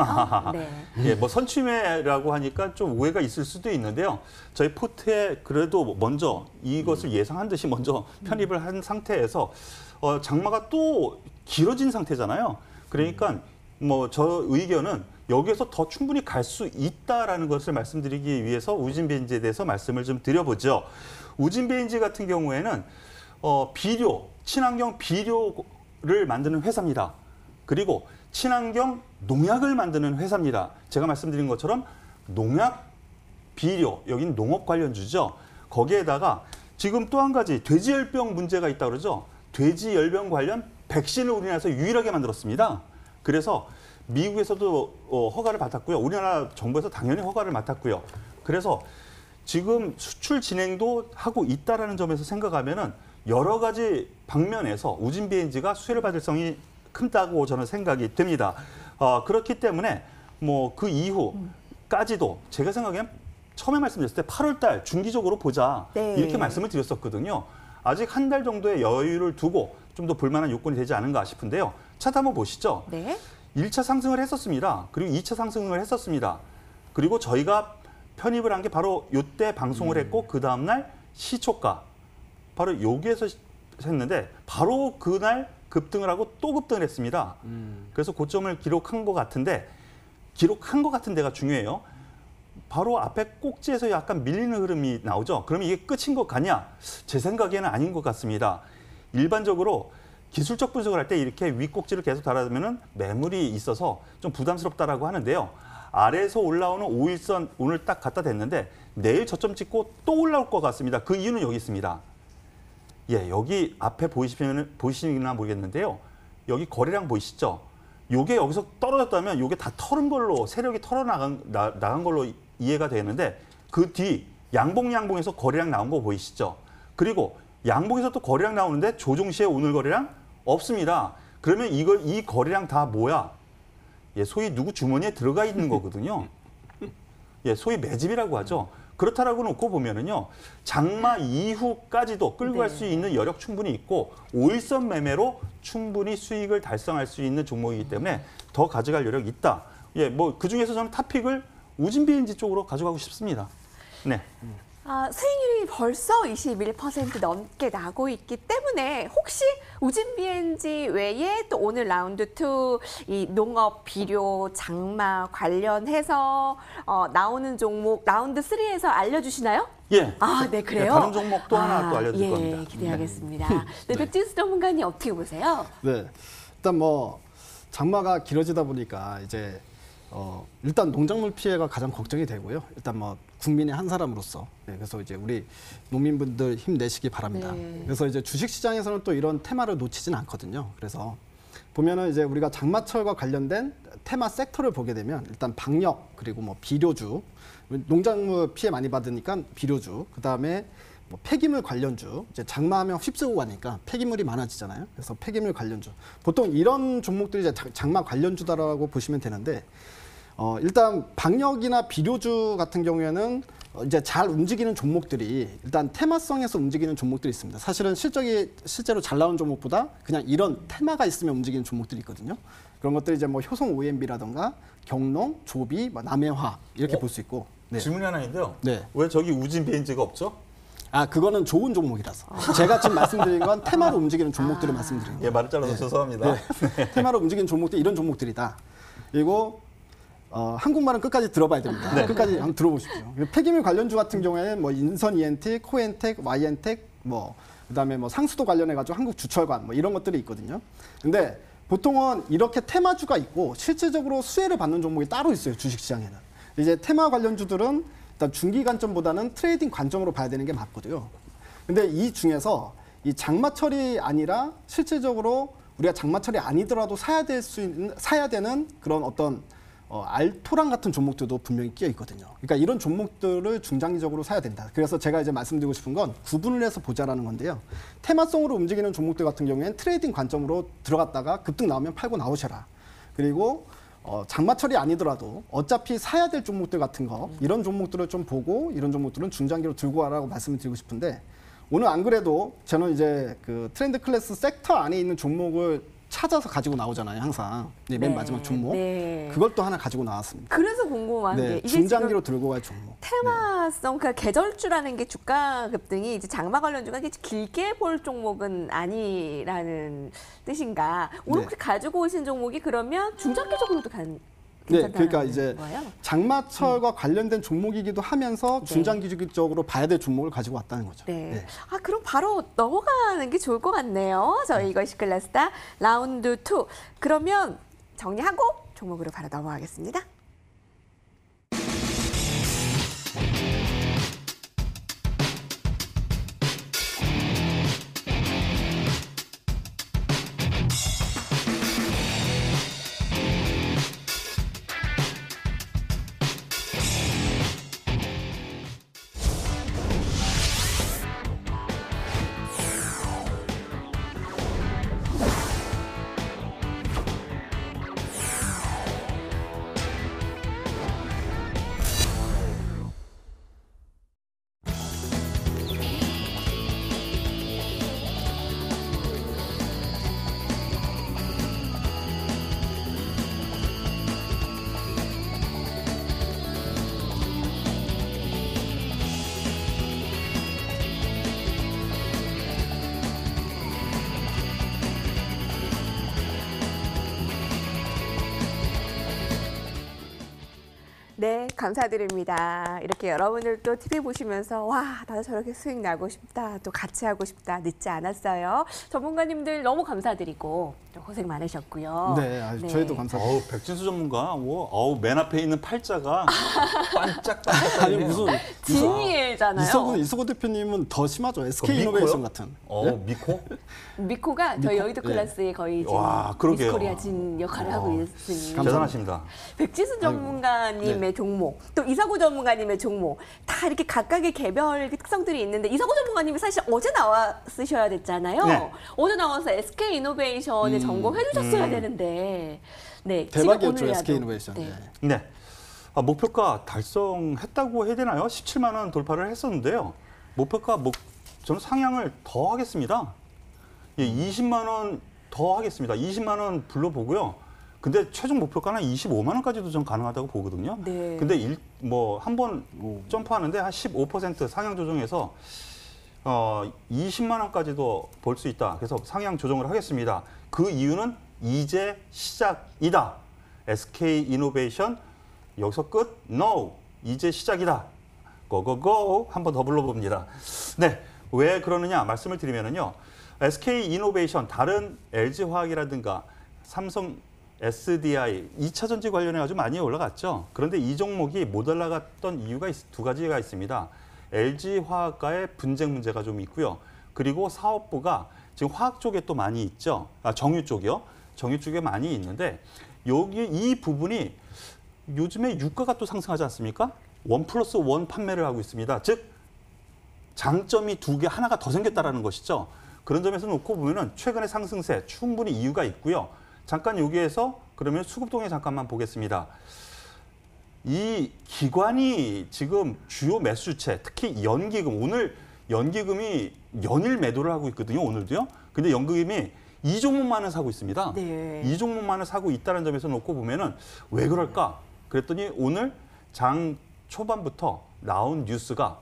네. 예, 뭐 선취매라고 하니까 좀 오해가 있을 수도 있는데요. 저희 포트에 그래도 먼저 이것을 예상한 듯이 먼저 편입을 한 상태에서 장마가 또 길어진 상태잖아요. 그러니까 뭐 저 의견은 여기에서 더 충분히 갈 수 있다라는 것을 말씀드리기 위해서 우진 BNG에 대해서 말씀을 좀 드려보죠. 우진 BNG 같은 경우에는 비료, 친환경 비료를 만드는 회사입니다. 그리고 친환경 농약을 만드는 회사입니다. 제가 말씀드린 것처럼 농약, 비료, 여기는 농업 관련주죠. 거기에다가 지금 또 한 가지 돼지열병 문제가 있다고 그러죠. 돼지열병 관련 백신을 우리나라에서 유일하게 만들었습니다. 그래서 미국에서도 허가를 받았고요. 우리나라 정부에서 당연히 허가를 맡았고요. 그래서 지금 수출 진행도 하고 있다라는 점에서 생각하면은 여러 가지 방면에서 우진 BNG가 수혜를 받을 성이 크다고 저는 생각이 됩니다. 그렇기 때문에 뭐 그 이후까지도 제가 생각하기엔 처음에 말씀드렸을 때 8월 달 중기적으로 보자 네. 이렇게 말씀을 드렸었거든요. 아직 한 달 정도의 여유를 두고 좀 더 볼만한 요건이 되지 않은가 싶은데요. 차트 한번 보시죠. 네. 1차 상승을 했었습니다. 그리고 2차 상승을 했었습니다. 그리고 저희가 편입을 한 게 바로 이때 방송을 했고 그 다음날 시초가 바로 여기에서 했는데 바로 그날 급등을 하고 또 급등을 했습니다. 그래서 고점을 기록한 것 같은데 기록한 것 같은 데가 중요해요. 바로 앞에 꼭지에서 약간 밀리는 흐름이 나오죠. 그러면 이게 끝인 것 같냐? 제 생각에는 아닌 것 같습니다. 일반적으로 기술적 분석을 할 때 이렇게 윗꼭지를 계속 달아두면 매물이 있어서 좀 부담스럽다라고 하는데요. 아래에서 올라오는 5일선 오늘 딱 갖다 댔는데 내일 저점 찍고 또 올라올 것 같습니다. 그 이유는 여기 있습니다. 예, 여기 앞에 보이시나 모르겠는데요. 여기 거래량 보이시죠? 요게 여기서 떨어졌다면 요게 다 털은 걸로 세력이 나간 걸로 이해가 되는데 그 뒤 양봉에서 거래량 나온 거 보이시죠? 그리고 양봉에서 또 거래량 나오는데 조종 시에 오늘 거래량 없습니다. 그러면 이 거래량 다 뭐야? 예, 소위 누구 주머니에 들어가 있는 거거든요. 예, 소위 매집이라고 하죠. 그렇다라고 놓고 보면은요, 장마 이후까지도 끌고 갈 수 있는 여력 충분히 있고 5일선 매매로 충분히 수익을 달성할 수 있는 종목이기 때문에 더 가져갈 여력이 있다. 예, 뭐 그 중에서 저는 탑픽을 우진 BNG 쪽으로 가져가고 싶습니다. 네. 수익률이 벌써 21% 넘게 나고 있기 때문에 혹시 우진 BNG 외에 또 오늘 라운드 2 이 농업, 비료, 장마 관련해서 나오는 종목 라운드 3에서 알려주시나요? 예. 네, 그래요? 네, 다른 종목 또 하나 또 알려드릴 겁니다. 기대하겠습니다. 네, 백진수 전문가님 어떻게 보세요? 네, 일단 뭐 장마가 길어지다 보니까 이제 일단 농작물 피해가 가장 걱정이 되고요. 일단 뭐 국민의 한 사람으로서 그래서 이제 우리 농민분들 힘내시기 바랍니다. 네. 그래서 이제 주식시장에서는 또 이런 테마를 놓치진 않거든요. 그래서 보면은 이제 우리가 장마철과 관련된 테마 섹터를 보게 되면 일단 방역 그리고 뭐 비료주, 농작물 피해 많이 받으니까 비료주, 그 다음에 뭐 폐기물 관련주, 이제 장마하면 휩쓰고 가니까 폐기물이 많아지잖아요. 그래서 폐기물 관련주. 보통 이런 종목들이 이제 장마 관련주다라고 보시면 되는데, 일단 방역이나 비료주 같은 경우에는 이제 잘 움직이는 종목들이 일단 테마성에서 움직이는 종목들이 있습니다. 사실은 실제로 잘 나오는 종목보다 그냥 이런 테마가 있으면 움직이는 종목들이 있거든요. 그런 것들이 이제 뭐 효성 OMB라던가 경농, 조비, 뭐 남해화 이렇게 볼 수 있고. 네. 질문이 하나 있는데요. 네. 왜 저기 우진 BNG가 없죠? 그거는 좋은 종목이라서. 제가 지금 말씀드린 건 테마로 움직이는 종목들을 말씀드리는 거예요. 예, 말을 잘라서 죄송합니다. 네. 테마로 움직이는 종목들 이런 종목들이다. 그리고 한국말은 끝까지 들어봐야 됩니다. 네. 끝까지 한번 들어보십시오. 폐기물 관련주 같은 경우에는 뭐 인선 ENT, 코엔텍, Y엔텍, 뭐 그다음에 뭐 상수도 관련해가지고 한국주철관 뭐 이런 것들이 있거든요. 근데 보통은 이렇게 테마주가 있고 실질적으로 수혜를 받는 종목이 따로 있어요. 주식시장에는. 이제 테마 관련주들은 일단 중기 관점보다는 트레이딩 관점으로 봐야 되는 게 맞거든요. 근데 이 중에서 이 장마철이 아니라 실질적으로 우리가 장마철이 아니더라도 사야 되는 그런 어떤 알토란 같은 종목들도 분명히 끼어 있거든요. 그러니까 이런 종목들을 중장기적으로 사야 된다. 그래서 제가 이제 말씀드리고 싶은 건 구분을 해서 보자라는 건데요. 테마성으로 움직이는 종목들 같은 경우에는 트레이딩 관점으로 들어갔다가 급등 나오면 팔고 나오셔라. 그리고 장마철이 아니더라도 어차피 사야 될 종목들 같은 거 이런 종목들을 좀 보고 이런 종목들은 중장기로 들고 가라고 말씀을 드리고 싶은데 오늘 안 그래도 저는 이제 그 트렌드 클래스 섹터 안에 있는 종목을 찾아서 가지고 나오잖아요, 항상. 네, 맨 마지막 종목. 네. 그걸 또 하나 가지고 나왔습니다. 그래서 궁금한 게 네, 이게 중장기로 지금 들고 갈 종목. 테마성, 그러니까 계절주라는 게 주가 급등이 이제 장마 관련주가 이게 길게 볼 종목은 아니라는 뜻인가? 오늘 네. 혹시 가지고 오신 종목이 그러면 중장기적으로도 네, 괜찮다는 그러니까 이제 거예요? 장마철과 관련된 종목이기도 하면서 중장기적으로 봐야 될 종목을 가지고 왔다는 거죠. 네. 아, 그럼 바로 넘어가는 게 좋을 것 같네요. 저희 이것이 클래스다 라운드 2. 그러면 정리하고 종목으로 바로 넘어가겠습니다. 네, 감사드립니다. 이렇게 여러분들 또 TV 보시면서 와, 나도 저렇게 수익 나고 싶다, 또 같이 하고 싶다, 늦지 않았어요. 전문가님들 너무 감사드리고 또 고생 많으셨고요. 네, 저희도 감사드립니다. 백진수 전문가, 맨 앞에 있는 팔자가 반짝반짝. 아니 무슨 진이잖아요. 이석훈 대표님은 더 심하죠. SK 이노베이션 같은. 미코? 미코가 저희 여의도 네. 클래스의 거의 지금 와, 그러게요. 미스코리아 진 역할을 하고 있으니 대단하십니다. 백지수 전문가님의 네. 종목, 또 이사구 전문가님의 종목 다 이렇게 각각의 개별 특성들이 있는데 이사구 전문가님이 사실 어제 나와 쓰셔야 됐잖아요. 네. 어제 나와서 SK 이노베이션을 전공해 주셨어야 되는데 네, 대박이었죠, 지금 오늘이라도. SK 이노베이션. 네. 네. 목표가 달성했다고 해야 되나요? 17만 원 돌파를 했었는데요. 목표가 저는 상향을 더 하겠습니다. 예, 20만 원 더 하겠습니다. 20만 원 불러보고요. 근데 최종 목표가는 25만 원까지도 좀 가능하다고 보거든요. 네. 근데 한 번 점프하는데 한 15% 상향 조정해서 20만 원까지도 볼 수 있다. 그래서 상향 조정을 하겠습니다. 그 이유는 이제 시작이다. SK 이노베이션 여기서 끝? No. 이제 시작이다. 고고고 한 번 더 불러봅니다. 네, 왜 그러느냐 말씀을 드리면요. SK 이노베이션 다른 LG화학이라든가 삼성 SDI 2차 전지 관련해 아주 많이 올라갔죠. 그런데 이 종목이 못 올라갔던 이유가 두 가지가 있습니다. LG화학과의 분쟁 문제가 좀 있고요. 그리고 사업부가 지금 화학 쪽에 또 많이 있죠. 정유 쪽이요. 정유 쪽에 많이 있는데 이 부분이 요즘에 유가가 또 상승하지 않습니까? 1+1 판매를 하고 있습니다. 즉 장점이 하나가 더 생겼다라는 것이죠. 그런 점에서 놓고 보면은 최근의 상승세 충분히 이유가 있고요. 잠깐 여기에서 그러면 수급동에 잠깐만 보겠습니다. 이 기관이 지금 주요 매수채, 특히 연기금, 오늘 연기금이 연일 매도를 하고 있거든요. 오늘도요. 근데 연기금이 이 종목만을 사고 있습니다. 네. 이 종목만을 사고 있다는 점에서 놓고 보면은 왜 그럴까? 그랬더니 오늘 장 초반부터 나온 뉴스가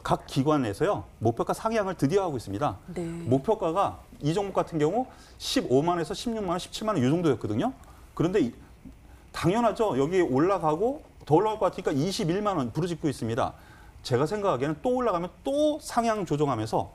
각 기관에서요 목표가 상향을 드디어 하고 있습니다. 네. 목표가가 이 종목 같은 경우 15만에서 16만 원, 17만 원 이 정도였거든요. 그런데 당연하죠. 여기 올라가고 더 올라갈 것 같으니까 21만 원 부르짖고 있습니다. 제가 생각하기에는 또 올라가면 또 상향 조정하면서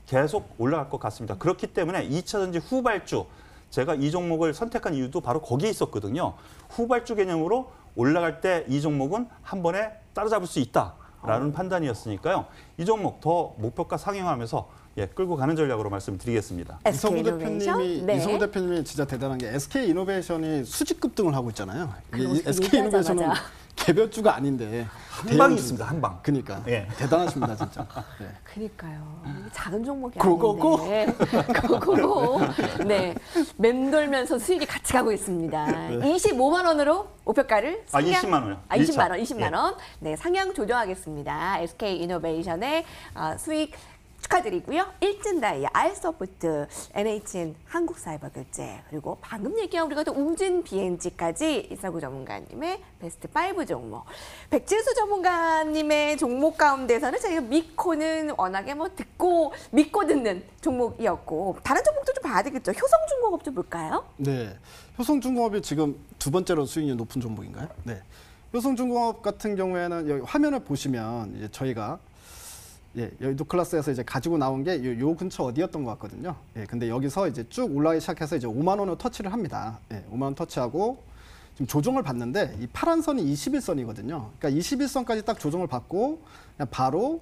계속 올라갈 것 같습니다. 그렇기 때문에 2차 전지 후발주 제가 이 종목을 선택한 이유도 바로 거기에 있었거든요. 후발주 개념으로 올라갈 때 이 종목은 한 번에 따라잡을 수 있다라는 판단이었으니까요. 이 종목 더 목표가 상향하면서 끌고 가는 전략으로 말씀드리겠습니다. SK 이노베이션? 네. 이성우 대표님이 진짜 대단한 게 SK 이노베이션이 수직 급등을 하고 있잖아요. 그거 되게 SK 이노베이션은 얘기하자마자. 개별주가 아닌데 한 방이 대형주. 있습니다. 한 방. 그러니까 예. 대단하십니다 진짜. 네. 그니까요. 작은 종목이 고고고. 아닌데. 고고고. 네. 맴돌면서 수익이 같이 가고 있습니다. 25만 원으로 목표가를 아, 상향. 20만 원이요. 20만 원, 1차. 20만 원. 네, 상향 조정하겠습니다. SK 이노베이션의 수익 축하드리고요. 일진다이아, 알소프트, NHN, 한국사이버결제, 그리고 방금 얘기한 우리가 또 웅진 BNG까지 이사구 전문가님의 베스트 5 종목. 백진수 전문가님의 종목 가운데서는 저희가 믿고는 워낙에 뭐 듣고 믿고 듣는 종목이었고 다른 종목도 좀 봐야 되겠죠. 효성중공업 좀 볼까요? 네, 효성중공업이 지금 두 번째로 수익률 높은 종목인가요? 네, 효성중공업 같은 경우에는 여기 화면을 보시면 이제 저희가 여의도 클래스에서 이제 가지고 나온 게 요 근처 어디였던 것 같거든요. 근데 여기서 이제 쭉 올라가기 시작해서 이제 5만 원을 터치를 합니다. 5만 원 터치하고 지금 조정을 받는데 이 파란 선이 21선이거든요. 그러니까 21선까지 딱 조정을 받고 그냥 바로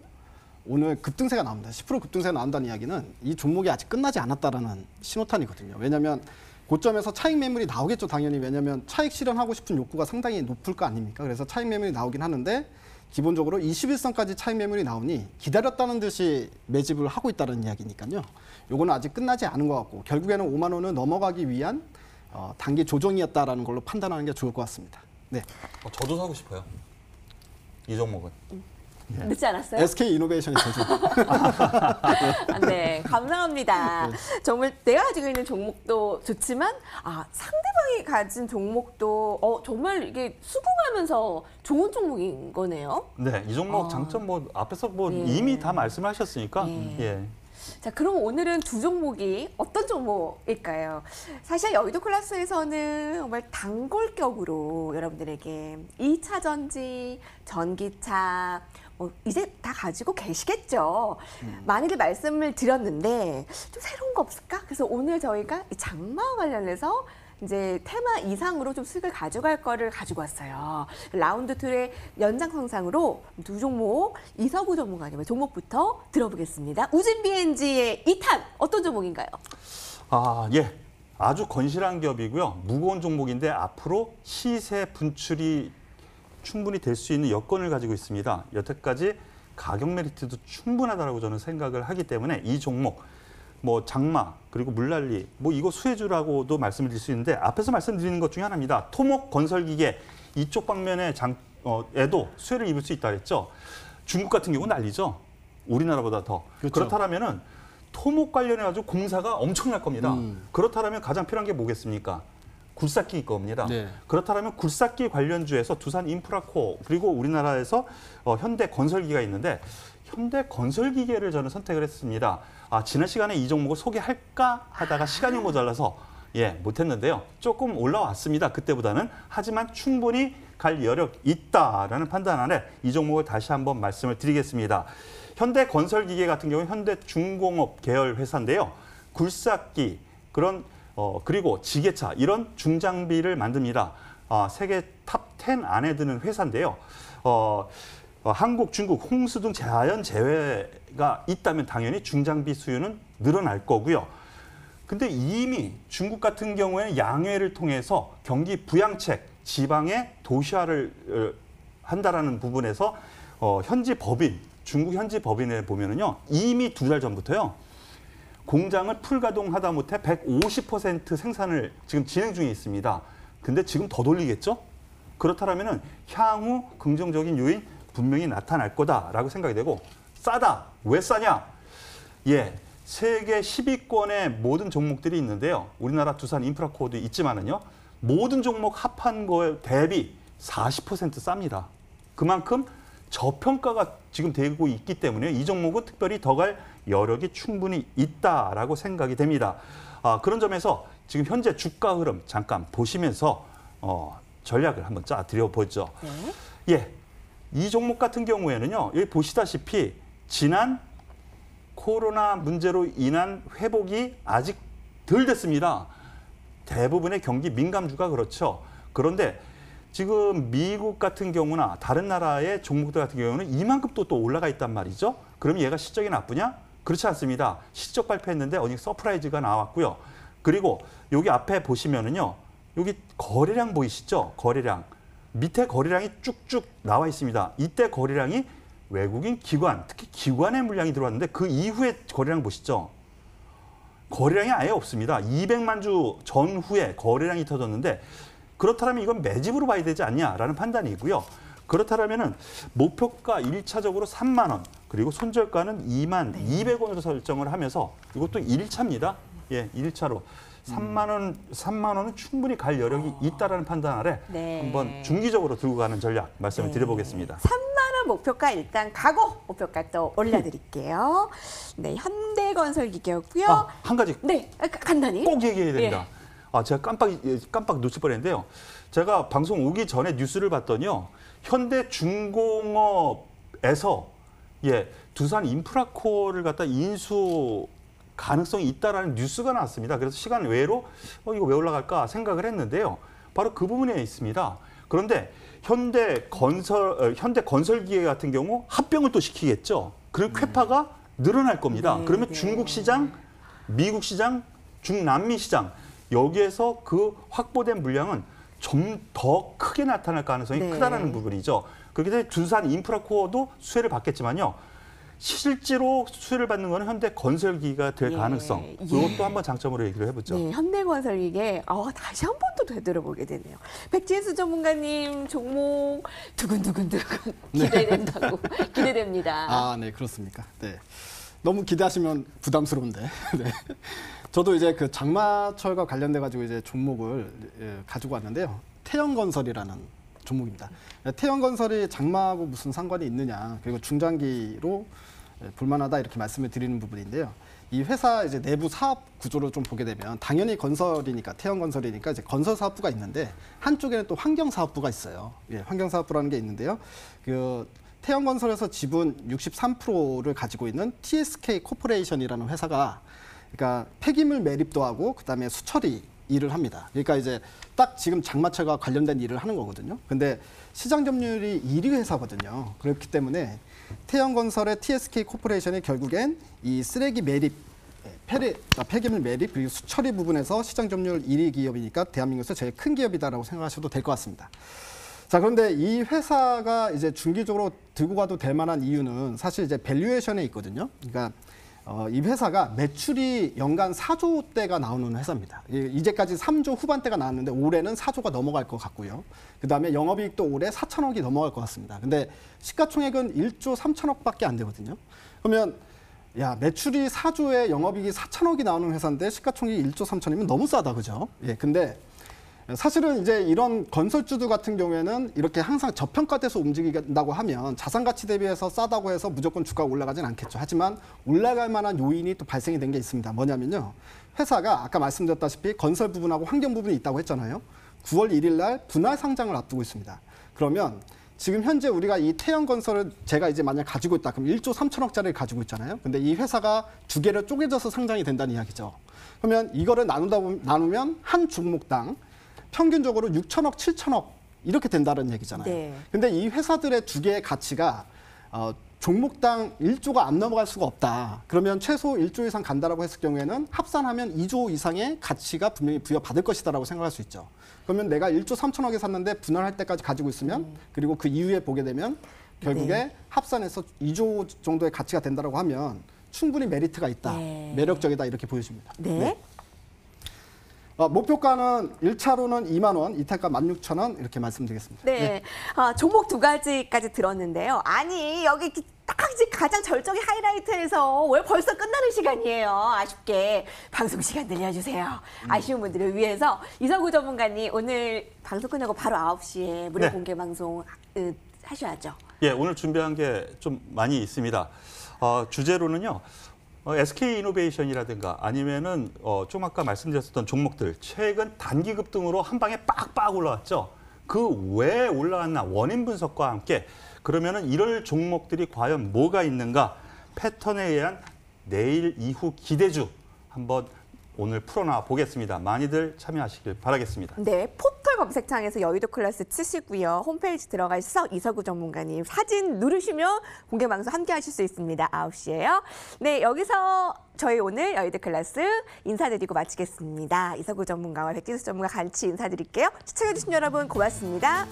오늘 급등세가 나옵니다. 10% 급등세가 나온다는 이야기는 이 종목이 아직 끝나지 않았다라는 신호탄이거든요. 왜냐하면 고점에서 차익 매물이 나오겠죠, 당연히. 왜냐하면 차익 실현하고 싶은 욕구가 상당히 높을 거 아닙니까? 그래서 차익 매물이 나오긴 하는데 기본적으로 21선까지 차익 매물이 나오니 기다렸다는 듯이 매집을 하고 있다는 이야기니까요. 요거는 아직 끝나지 않은 것 같고 결국에는 5만 원을 넘어가기 위한 단기 조정이었다라는 걸로 판단하는 게 좋을 것 같습니다. 네. 저도 사고 싶어요. 이 종목은. 늦지 않았어요? SK 이노베이션이 제조. 네, 감사합니다. 정말 내가 가지고 있는 종목도 좋지만 상대방이 가진 종목도 정말 이게 수긍하면서 좋은 종목인 거네요. 네, 이 종목 장점 뭐 앞에서 뭐 네. 이미 다 말씀하셨으니까. 네. 예. 자, 그럼 오늘은 두 종목이 어떤 종목일까요? 사실 여의도 클래스에서는 정말 단골격으로 여러분들에게 2차 전지, 전기차 이제 다 가지고 계시겠죠. 많이들 말씀을 드렸는데 좀 새로운 거 없을까? 그래서 오늘 저희가 이 장마와 관련해서 이제 테마 이상으로 좀 수익을 가져갈 거를 가지고 왔어요. 라운드 2의 연장선상으로 두 종목 이서구 전문가님의 종목부터 들어보겠습니다. 우진 BNG의 2탄 어떤 종목인가요? 예. 아주 건실한 기업이고요. 무거운 종목인데 앞으로 시세 분출이 충분히 될 수 있는 여건을 가지고 있습니다. 여태까지 가격 메리트도 충분하다고 저는 생각을 하기 때문에 이 종목 뭐 장마 그리고 물난리 뭐 이거 수혜주라고도 말씀을 드릴 수 있는데 앞에서 말씀드리는 것 중에 하나입니다. 토목 건설기계 이쪽 방면에 에도 수혜를 입을 수 있다 그랬죠. 중국 같은 경우는 난리죠. 우리나라보다 더. 그렇죠. 그렇다면 토목 관련해 가지고 공사가 엄청날 겁니다. 그렇다면 가장 필요한 게 뭐겠습니까? 굴삭기 겁니다. 네. 그렇다면 굴삭기 관련주에서 두산 인프라코어 그리고 우리나라에서 현대건설기가 있는데 현대건설기계를 저는 선택을 했습니다. 지난 시간에 이 종목을 소개할까 하다가 시간이 모자라서 못했는데요. 조금 올라왔습니다. 그때보다는. 하지만 충분히 갈 여력이 있다라는 판단 안에 이 종목을 다시 한번 말씀을 드리겠습니다. 현대건설기계 같은 경우는 현대중공업 계열 회사인데요. 굴삭기 그리고 지게차 이런 중장비를 만듭니다. 세계 탑 10 안에 드는 회사인데요. 한국, 중국, 홍수 등 자연 재해가 있다면 당연히 중장비 수요는 늘어날 거고요. 근데 이미 중국 같은 경우에는 양회를 통해서 경기 부양책, 지방의 도시화를 한다라는 부분에서 현지 법인, 중국 현지 법인에 보면은요 이미 2달 전부터요. 공장을 풀가동하다 못해 150% 생산을 지금 진행 중에 있습니다. 근데 지금 더 돌리겠죠? 그렇다면 향후 긍정적인 요인 분명히 나타날 거다라고 생각이 되고 싸다. 왜 싸냐? 세계 10위권의 모든 종목들이 있는데요. 우리나라 두산 인프라코어도 있지만은요. 모든 종목 합한 거에 대비 40% 쌉니다. 그만큼 저평가가 지금 되고 있기 때문에 이 종목은 특별히 더 갈 여력이 충분히 있다라고 생각이 됩니다. 그런 점에서 지금 현재 주가 흐름 잠깐 보시면서 전략을 한번 짜드려보죠. 네. 이 종목 같은 경우에는요. 여기 보시다시피 지난 코로나 문제로 인한 회복이 아직 덜 됐습니다. 대부분의 경기 민감주가 그렇죠. 그런데 지금 미국 같은 경우나 다른 나라의 종목들 같은 경우는 이만큼 또 올라가 있단 말이죠. 그럼 얘가 실적이 나쁘냐? 그렇지 않습니다. 실적 발표했는데 어디 서프라이즈가 나왔고요. 그리고 여기 앞에 보시면은요. 여기 거래량 보이시죠? 거래량. 밑에 거래량이 쭉쭉 나와 있습니다. 이때 거래량이 외국인 기관, 특히 기관의 물량이 들어왔는데 그 이후에 거래량 보시죠. 거래량이 아예 없습니다. 200만 주 전후에 거래량이 터졌는데 그렇다면 이건 매집으로 봐야 되지 않냐라는 판단이고요. 그렇다면은 목표가 1차적으로 3만 원, 그리고 손절가는 2만 200원으로 설정을 하면서 이것도 1차입니다. 예, 1차로. 3만 원은 충분히 갈 여력이 있다라는 판단 아래 한번 중기적으로 들고 가는 전략 말씀을 드려보겠습니다. 3만 원 목표가 일단 가고 목표가 또 올려드릴게요. 네, 현대건설기계였고요. 한 가지 네, 간단히. 꼭 얘기해야 됩니다. 제가 깜빡 놓칠 뻔했는데요. 제가 방송 오기 전에 뉴스를 봤더니요. 현대중공업에서 두산 인프라코어를 갖다 인수 가능성이 있다라는 뉴스가 나왔습니다. 그래서 시간 외로 이거 왜 올라갈까 생각을 했는데요. 바로 그 부분에 있습니다. 그런데 현대건설기계 같은 경우 합병을 또 시키겠죠. 그럼 쾌파가 늘어날 겁니다. 그러면 중국 시장, 미국 시장, 중남미 시장 여기에서 그 확보된 물량은 좀 더 크게 나타날 가능성이 크다라는 부분이죠. 그렇기 때문에 두산 인프라코어도 수혜를 받겠지만요. 실제로 수혜를 받는 거는 현대건설기가 될 가능성. 이것도 한번 장점으로 얘기를 해보죠. 네, 현대건설기계 다시 한 번 더 되돌아보게 되네요. 백진수 전문가님 종목 두근두근두근 기대된다고 기대됩니다. 네, 그렇습니까? 네. 너무 기대하시면 부담스러운데. 네. 저도 이제 그 장마철과 관련돼 가지고 이제 종목을 가지고 왔는데요. 태영건설이라는 종목입니다. 태영건설이 장마하고 무슨 상관이 있느냐, 그리고 중장기로 볼만하다 이렇게 말씀을 드리는 부분인데요. 이 회사 이제 내부 사업 구조를 좀 보게 되면 당연히 건설이니까 태영건설이니까 이제 건설 사업부가 있는데 한쪽에는 또 환경 사업부가 있어요. 환경 사업부라는 게 있는데요. 그 태영건설에서 지분 63%를 가지고 있는 TSK 코퍼레이션이라는 회사가 그러니까 폐기물 매립도 하고 그다음에 수처리 일을 합니다. 그러니까 이제 딱 지금 장마철과 관련된 일을 하는 거거든요. 근데 시장 점유율이 1위 회사거든요. 그렇기 때문에 태영건설의 TSK 코퍼레이션이 결국엔 이 쓰레기 매립, 폐기물 매립 그리고 수처리 부분에서 시장 점유율 1위 기업이니까 대한민국에서 제일 큰 기업이다라고 생각하셔도 될 것 같습니다. 자, 그런데 이 회사가 이제 중기적으로 들고 가도 될 만한 이유는 사실 이제 밸류에이션에 있거든요. 그러니까 이 회사가 매출이 연간 4조대가 나오는 회사입니다. 이제까지 3조 후반대가 나왔는데 올해는 4조가 넘어갈 것 같고요. 그다음에 영업이익도 올해 4천억이 넘어갈 것 같습니다. 근데 시가총액은 1조 3천억밖에 안 되거든요. 그러면 매출이 4조에 영업이익이 4천억이 나오는 회사인데 시가총액이 1조 3천이면 너무 싸다, 그죠? 근데 사실은 이제 이런 건설주들 같은 경우에는 이렇게 항상 저평가돼서 움직인다고 하면 자산 가치 대비해서 싸다고 해서 무조건 주가가 올라가진 않겠죠. 하지만 올라갈 만한 요인이 또 발생이 된 게 있습니다. 뭐냐면요. 회사가 아까 말씀드렸다시피 건설 부분하고 환경 부분이 있다고 했잖아요. 9월 1일 날 분할 상장을 앞두고 있습니다. 그러면 지금 현재 우리가 이 태영건설을 제가 이제 만약 가지고 있다. 그럼 1조 3천억짜리를 가지고 있잖아요. 근데 이 회사가 두 개를 쪼개져서 상장이 된다는 이야기죠. 그러면 이거를 나누면 한 종목당 평균적으로 6천억, 7천억 이렇게 된다는 얘기잖아요. 근데 이 회사들의 두 개의 가치가 종목당 1조가 안 넘어갈 수가 없다. 그러면 최소 1조 이상 간다라고 했을 경우에는 합산하면 2조 이상의 가치가 분명히 부여받을 것이다라고 생각할 수 있죠. 그러면 내가 1조 3천억에 샀는데 분할할 때까지 가지고 있으면 그리고 그 이후에 보게 되면 결국에 합산해서 2조 정도의 가치가 된다라고 하면 충분히 메리트가 있다. 매력적이다 이렇게 보여집니다. 목표가는 1차로는 2만 원, 2차가 16,000원 이렇게 말씀드리겠습니다. 종목 두 가지까지 들었는데요. 아니 여기 딱 가장 절정의 하이라이트에서 왜 벌써 끝나는 시간이에요. 아쉽게 방송 시간 늘려주세요. 아쉬운 분들을 위해서 이서구 전문가님 오늘 방송 끝나고 바로 9시에 무료 공개 방송 하셔야죠. 오늘 준비한 게 좀 많이 있습니다. 주제로는요. SK이노베이션이라든가 아니면은 좀 아까 말씀드렸던 종목들 최근 단기 급등으로 한 방에 빡빡 올라왔죠. 그 왜 올라왔나 원인 분석과 함께 그러면은 이럴 종목들이 과연 뭐가 있는가 패턴에 의한 내일 이후 기대주 한번 오늘 풀어놔 보겠습니다. 많이들 참여하시길 바라겠습니다. 포털 검색창에서 여의도 클래스 치시고요. 홈페이지 들어가셔서 이서구 전문가님 사진 누르시면 공개 방송 함께 하실 수 있습니다. 9시에요. 여기서 저희 오늘 여의도 클래스 인사드리고 마치겠습니다. 이서구 전문가와 백진수 전문가 같이 인사드릴게요. 시청해주신 여러분 고맙습니다.